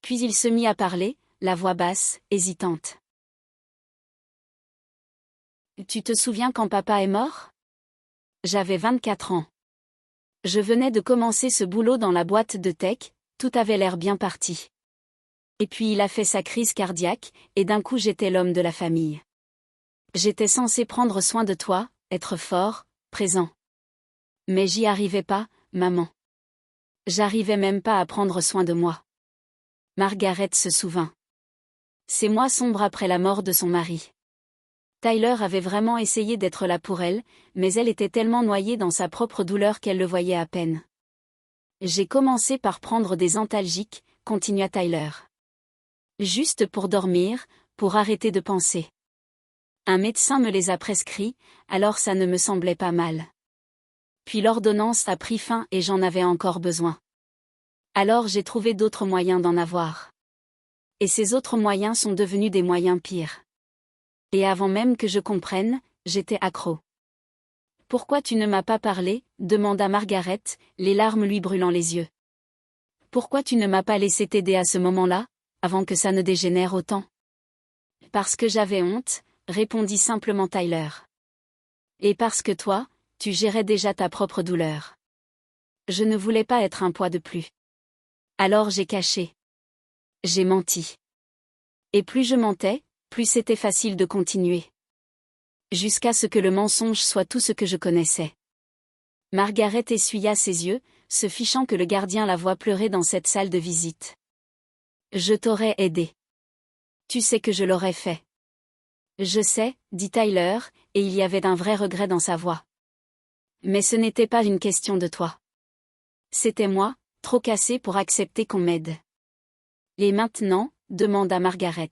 Puis il se mit à parler, la voix basse, hésitante. Tu te souviens quand papa est mort? J'avais 24 ans. Je venais de commencer ce boulot dans la boîte de tech, tout avait l'air bien parti. Et puis il a fait sa crise cardiaque, et d'un coup j'étais l'homme de la famille. J'étais censé prendre soin de toi, être fort, présent. Mais j'y arrivais pas, maman. J'arrivais même pas à prendre soin de moi. Margaret se souvint. Ces mois sombres après la mort de son mari. Tyler avait vraiment essayé d'être là pour elle, mais elle était tellement noyée dans sa propre douleur qu'elle le voyait à peine. J'ai commencé par prendre des antalgiques, continua Tyler. Juste pour dormir, pour arrêter de penser. Un médecin me les a prescrits, alors ça ne me semblait pas mal. Puis l'ordonnance a pris fin et j'en avais encore besoin. Alors j'ai trouvé d'autres moyens d'en avoir. Et ces autres moyens sont devenus des moyens pires. Et avant même que je comprenne, j'étais accro. Pourquoi tu ne m'as pas parlé, demanda Margaret, les larmes lui brûlant les yeux. Pourquoi tu ne m'as pas laissé t'aider à ce moment-là, avant que ça ne dégénère autant? Parce que j'avais honte, répondit simplement Tyler. Et parce que toi, tu gérais déjà ta propre douleur. Je ne voulais pas être un poids de plus. Alors j'ai caché. J'ai menti. Et plus je mentais, plus c'était facile de continuer. Jusqu'à ce que le mensonge soit tout ce que je connaissais. Margaret essuya ses yeux, se fichant que le gardien la voie pleurer dans cette salle de visite. Je t'aurais aidé. Tu sais que je l'aurais fait. Je sais, dit Tyler, et il y avait d'un vrai regret dans sa voix. Mais ce n'était pas une question de toi. C'était moi, trop cassé pour accepter qu'on m'aide. Et maintenant, demanda Margaret.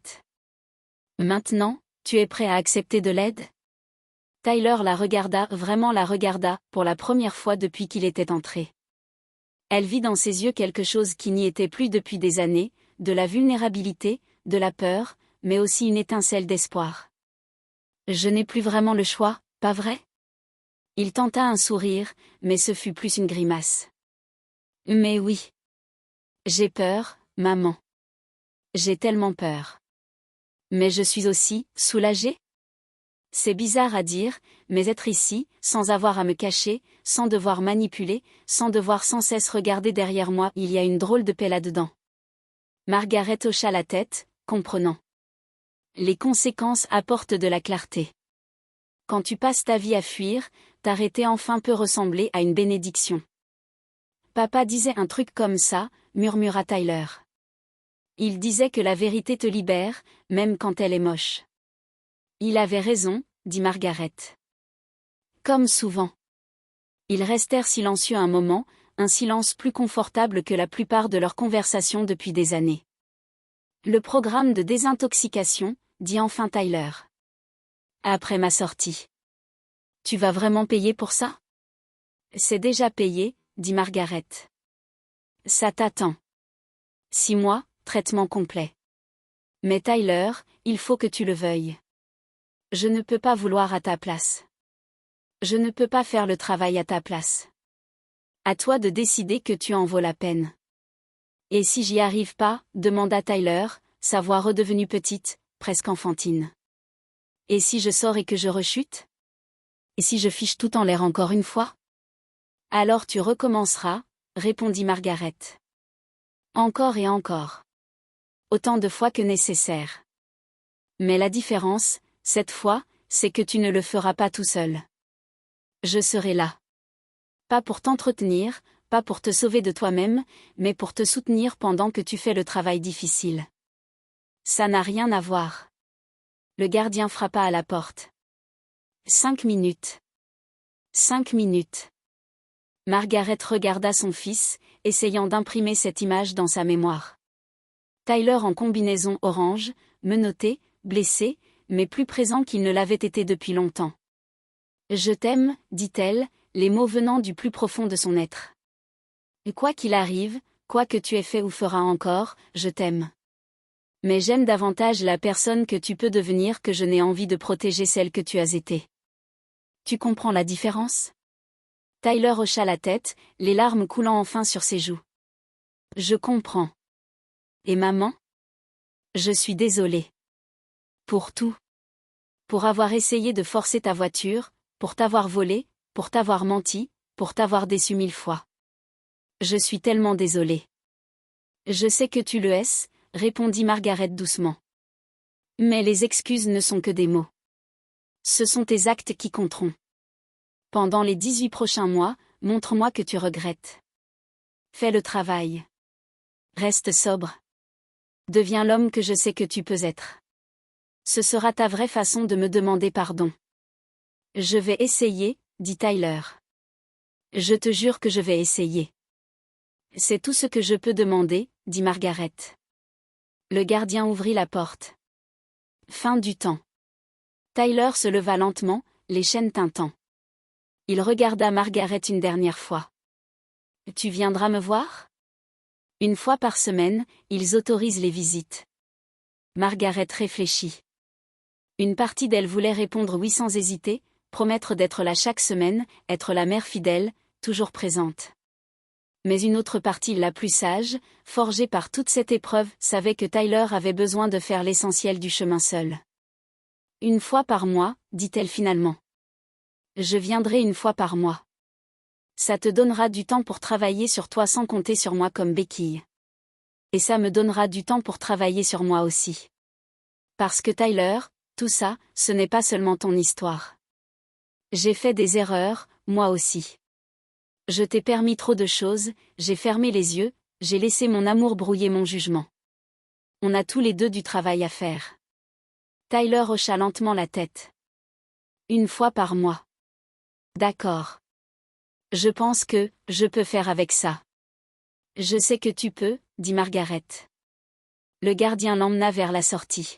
Maintenant, tu es prêt à accepter de l'aide? Tyler la regarda, vraiment la regarda, pour la première fois depuis qu'il était entré. Elle vit dans ses yeux quelque chose qui n'y était plus depuis des années, de la vulnérabilité, de la peur, mais aussi une étincelle d'espoir. Je n'ai plus vraiment le choix, pas vrai? Il tenta un sourire, mais ce fut plus une grimace. Mais oui. J'ai peur, maman. J'ai tellement peur. Mais je suis aussi soulagée? C'est bizarre à dire, mais être ici, sans avoir à me cacher, sans devoir manipuler, sans devoir sans cesse regarder derrière moi, il y a une drôle de paix là-dedans. Margaret hocha la tête, comprenant. Les conséquences apportent de la clarté. Quand tu passes ta vie à fuir, t'arrêter enfin peut ressembler à une bénédiction. Papa disait un truc comme ça, murmura Tyler. Il disait que la vérité te libère, même quand elle est moche. Il avait raison, dit Margaret. Comme souvent. Ils restèrent silencieux un moment, un silence plus confortable que la plupart de leurs conversations depuis des années. Le programme de désintoxication, dit enfin Tyler. Après ma sortie. Tu vas vraiment payer pour ça? C'est déjà payé, dit Margaret. Ça t'attend. 6 mois, traitement complet. Mais Tyler, il faut que tu le veuilles. Je ne peux pas vouloir à ta place. Je ne peux pas faire le travail à ta place. À toi de décider que tu en vaux la peine. Et si j'y arrive pas, demanda Tyler, sa voix redevenue petite, presque enfantine. Et si je sors et que je rechute? Et si je fiche tout en l'air encore une fois? Alors tu recommenceras, répondit Margaret. Encore et encore. Autant de fois que nécessaire. Mais la différence, cette fois, c'est que tu ne le feras pas tout seul. Je serai là. Pas pour t'entretenir, pas pour te sauver de toi-même, mais pour te soutenir pendant que tu fais le travail difficile. Ça n'a rien à voir. Le gardien frappa à la porte. 5 minutes. 5 minutes. Margaret regarda son fils, essayant d'imprimer cette image dans sa mémoire. Tyler en combinaison orange, menotté, blessé, mais plus présent qu'il ne l'avait été depuis longtemps. « Je t'aime », dit-elle, les mots venant du plus profond de son être. « Quoi qu'il arrive, quoi que tu aies fait ou feras encore, je t'aime. Mais j'aime davantage la personne que tu peux devenir que je n'ai envie de protéger celle que tu as été. Tu comprends la différence ? » Tyler hocha la tête, les larmes coulant enfin sur ses joues. « Je comprends. Et maman ? Je suis désolée. Pour tout. Pour avoir essayé de forcer ta voiture, pour t'avoir volé, pour t'avoir menti, pour t'avoir déçu 1000 fois. Je suis tellement désolée. » « Je sais que tu le es, » répondit Margaret doucement. « Mais les excuses ne sont que des mots. Ce sont tes actes qui compteront. Pendant les 18 prochains mois, montre-moi que tu regrettes. Fais le travail. Reste sobre. Deviens l'homme que je sais que tu peux être. Ce sera ta vraie façon de me demander pardon. Je vais essayer, dit Tyler. Je te jure que je vais essayer. C'est tout ce que je peux demander, dit Margaret. Le gardien ouvrit la porte. Fin du temps. Tyler se leva lentement, les chaînes tintant. Il regarda Margaret une dernière fois. « Tu viendras me voir ? » Une fois par semaine, ils autorisent les visites. Margaret réfléchit. Une partie d'elle voulait répondre oui sans hésiter, promettre d'être là chaque semaine, être la mère fidèle, toujours présente. Mais une autre partie, la plus sage, forgée par toute cette épreuve, savait que Tyler avait besoin de faire l'essentiel du chemin seul. « Une fois par mois, dit-elle finalement. Je viendrai une fois par mois. Ça te donnera du temps pour travailler sur toi sans compter sur moi comme béquille. Et ça me donnera du temps pour travailler sur moi aussi. Parce que Tyler, tout ça, ce n'est pas seulement ton histoire. J'ai fait des erreurs, moi aussi. Je t'ai permis trop de choses, j'ai fermé les yeux, j'ai laissé mon amour brouiller mon jugement. On a tous les deux du travail à faire. » Tyler hocha lentement la tête. « Une fois par mois. D'accord. Je pense que, je peux faire avec ça. » « Je sais que tu peux, » dit Margaret. Le gardien l'emmena vers la sortie.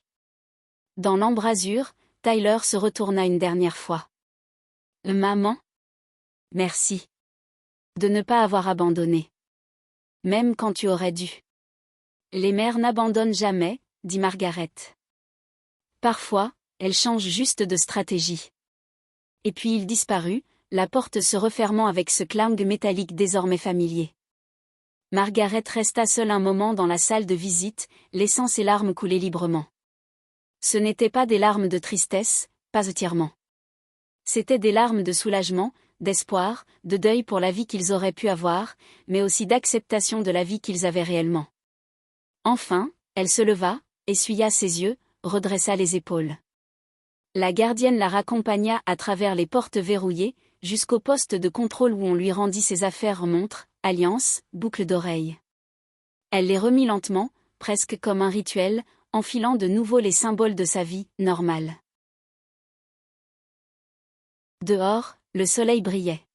Dans l'embrasure, Tyler se retourna une dernière fois. « Maman ? Merci. De ne pas avoir abandonné. Même quand tu aurais dû. » « Les mères n'abandonnent jamais, » dit Margaret. « Parfois, elles changent juste de stratégie. » Et puis il disparut, la porte se refermant avec ce clang métallique désormais familier. Margaret resta seule un moment dans la salle de visite, laissant ses larmes couler librement. Ce n'étaient pas des larmes de tristesse, pas entièrement. C'étaient des larmes de soulagement, d'espoir, de deuil pour la vie qu'ils auraient pu avoir, mais aussi d'acceptation de la vie qu'ils avaient réellement. Enfin, elle se leva, essuya ses yeux, redressa les épaules. La gardienne la raccompagna à travers les portes verrouillées, jusqu'au poste de contrôle où on lui rendit ses affaires montres, alliances, boucles d'oreilles. Elle les remit lentement, presque comme un rituel, enfilant de nouveau les symboles de sa vie normale. Dehors, le soleil brillait.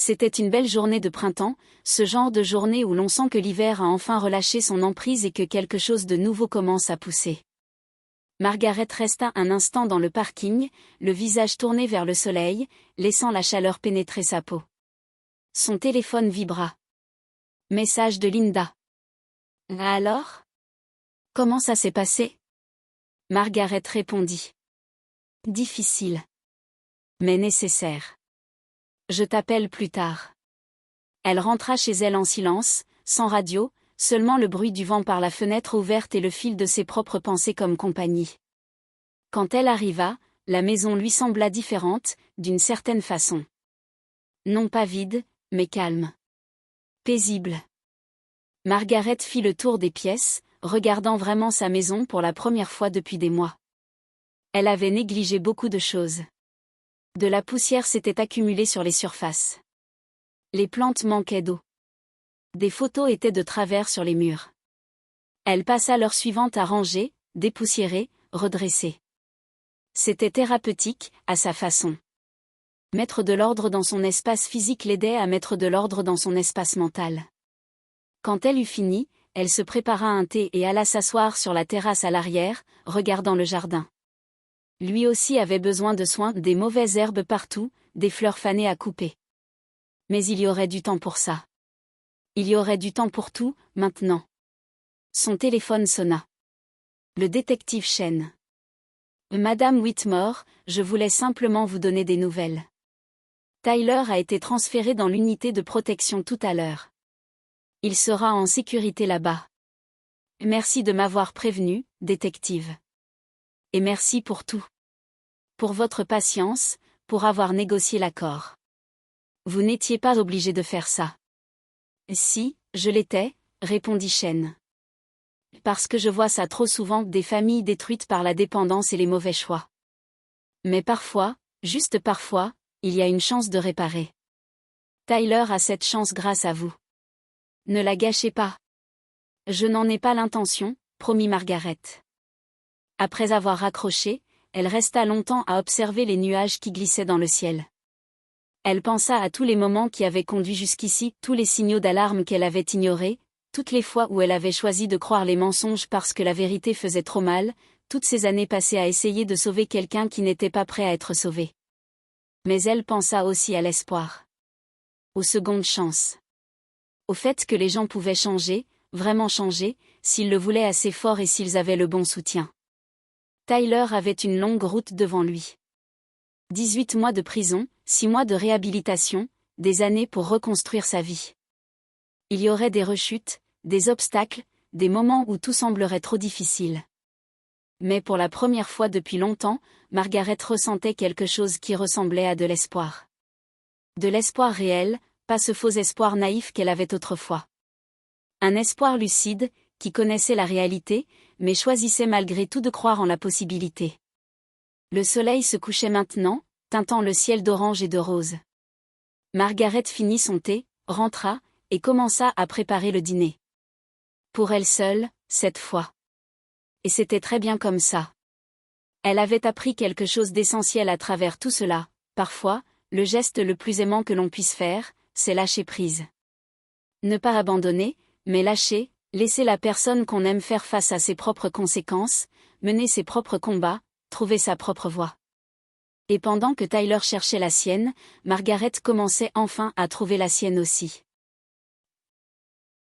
C'était une belle journée de printemps, ce genre de journée où l'on sent que l'hiver a enfin relâché son emprise et que quelque chose de nouveau commence à pousser. Margaret resta un instant dans le parking, le visage tourné vers le soleil, laissant la chaleur pénétrer sa peau. Son téléphone vibra. Message de Linda. Alors? Comment ça s'est passé? Margaret répondit. Difficile. Mais nécessaire. Je t'appelle plus tard. Elle rentra chez elle en silence, sans radio, seulement le bruit du vent par la fenêtre ouverte et le fil de ses propres pensées comme compagnie. Quand elle arriva, la maison lui sembla différente, d'une certaine façon. Non pas vide, mais calme. Paisible. Margaret fit le tour des pièces, regardant vraiment sa maison pour la première fois depuis des mois. Elle avait négligé beaucoup de choses. De la poussière s'était accumulée sur les surfaces. Les plantes manquaient d'eau. Des photos étaient de travers sur les murs. Elle passa l'heure suivante à ranger, dépoussiérer, redresser. C'était thérapeutique, à sa façon. Mettre de l'ordre dans son espace physique l'aidait à mettre de l'ordre dans son espace mental. Quand elle eut fini, elle se prépara un thé et alla s'asseoir sur la terrasse à l'arrière, regardant le jardin. Lui aussi avait besoin de soins, des mauvaises herbes partout, des fleurs fanées à couper. Mais il y aurait du temps pour ça. Il y aurait du temps pour tout, maintenant. Son téléphone sonna. Le détective Chen. Madame Whitmore, je voulais simplement vous donner des nouvelles. Tyler a été transféré dans l'unité de protection tout à l'heure. Il sera en sécurité là-bas. Merci de m'avoir prévenu, détective. Et merci pour tout. Pour votre patience, pour avoir négocié l'accord. Vous n'étiez pas obligé de faire ça. Si, je l'étais, répondit Chen. Parce que je vois ça trop souvent, des familles détruites par la dépendance et les mauvais choix. Mais parfois, juste parfois, il y a une chance de réparer. Tyler a cette chance grâce à vous. Ne la gâchez pas. Je n'en ai pas l'intention, promit Margaret. Après avoir raccroché, elle resta longtemps à observer les nuages qui glissaient dans le ciel. Elle pensa à tous les moments qui avaient conduit jusqu'ici, tous les signaux d'alarme qu'elle avait ignorés, toutes les fois où elle avait choisi de croire les mensonges parce que la vérité faisait trop mal, toutes ces années passées à essayer de sauver quelqu'un qui n'était pas prêt à être sauvé. Mais elle pensa aussi à l'espoir. Aux secondes chances. Au fait que les gens pouvaient changer, vraiment changer, s'ils le voulaient assez fort et s'ils avaient le bon soutien. Tyler avait une longue route devant lui. 18 mois de prison, 6 mois de réhabilitation, des années pour reconstruire sa vie. Il y aurait des rechutes, des obstacles, des moments où tout semblerait trop difficile. Mais pour la première fois depuis longtemps, Margaret ressentait quelque chose qui ressemblait à de l'espoir. De l'espoir réel, pas ce faux espoir naïf qu'elle avait autrefois. Un espoir lucide, qui connaissait la réalité, mais choisissait malgré tout de croire en la possibilité. Le soleil se couchait maintenant, teintant le ciel d'orange et de rose. Margaret finit son thé, rentra, et commença à préparer le dîner. Pour elle seule, cette fois. Et c'était très bien comme ça. Elle avait appris quelque chose d'essentiel à travers tout cela. Parfois, le geste le plus aimant que l'on puisse faire, c'est lâcher prise. Ne pas abandonner, mais lâcher, laisser la personne qu'on aime faire face à ses propres conséquences, mener ses propres combats, trouver sa propre voie. Et pendant que Tyler cherchait la sienne, Margaret commençait enfin à trouver la sienne aussi.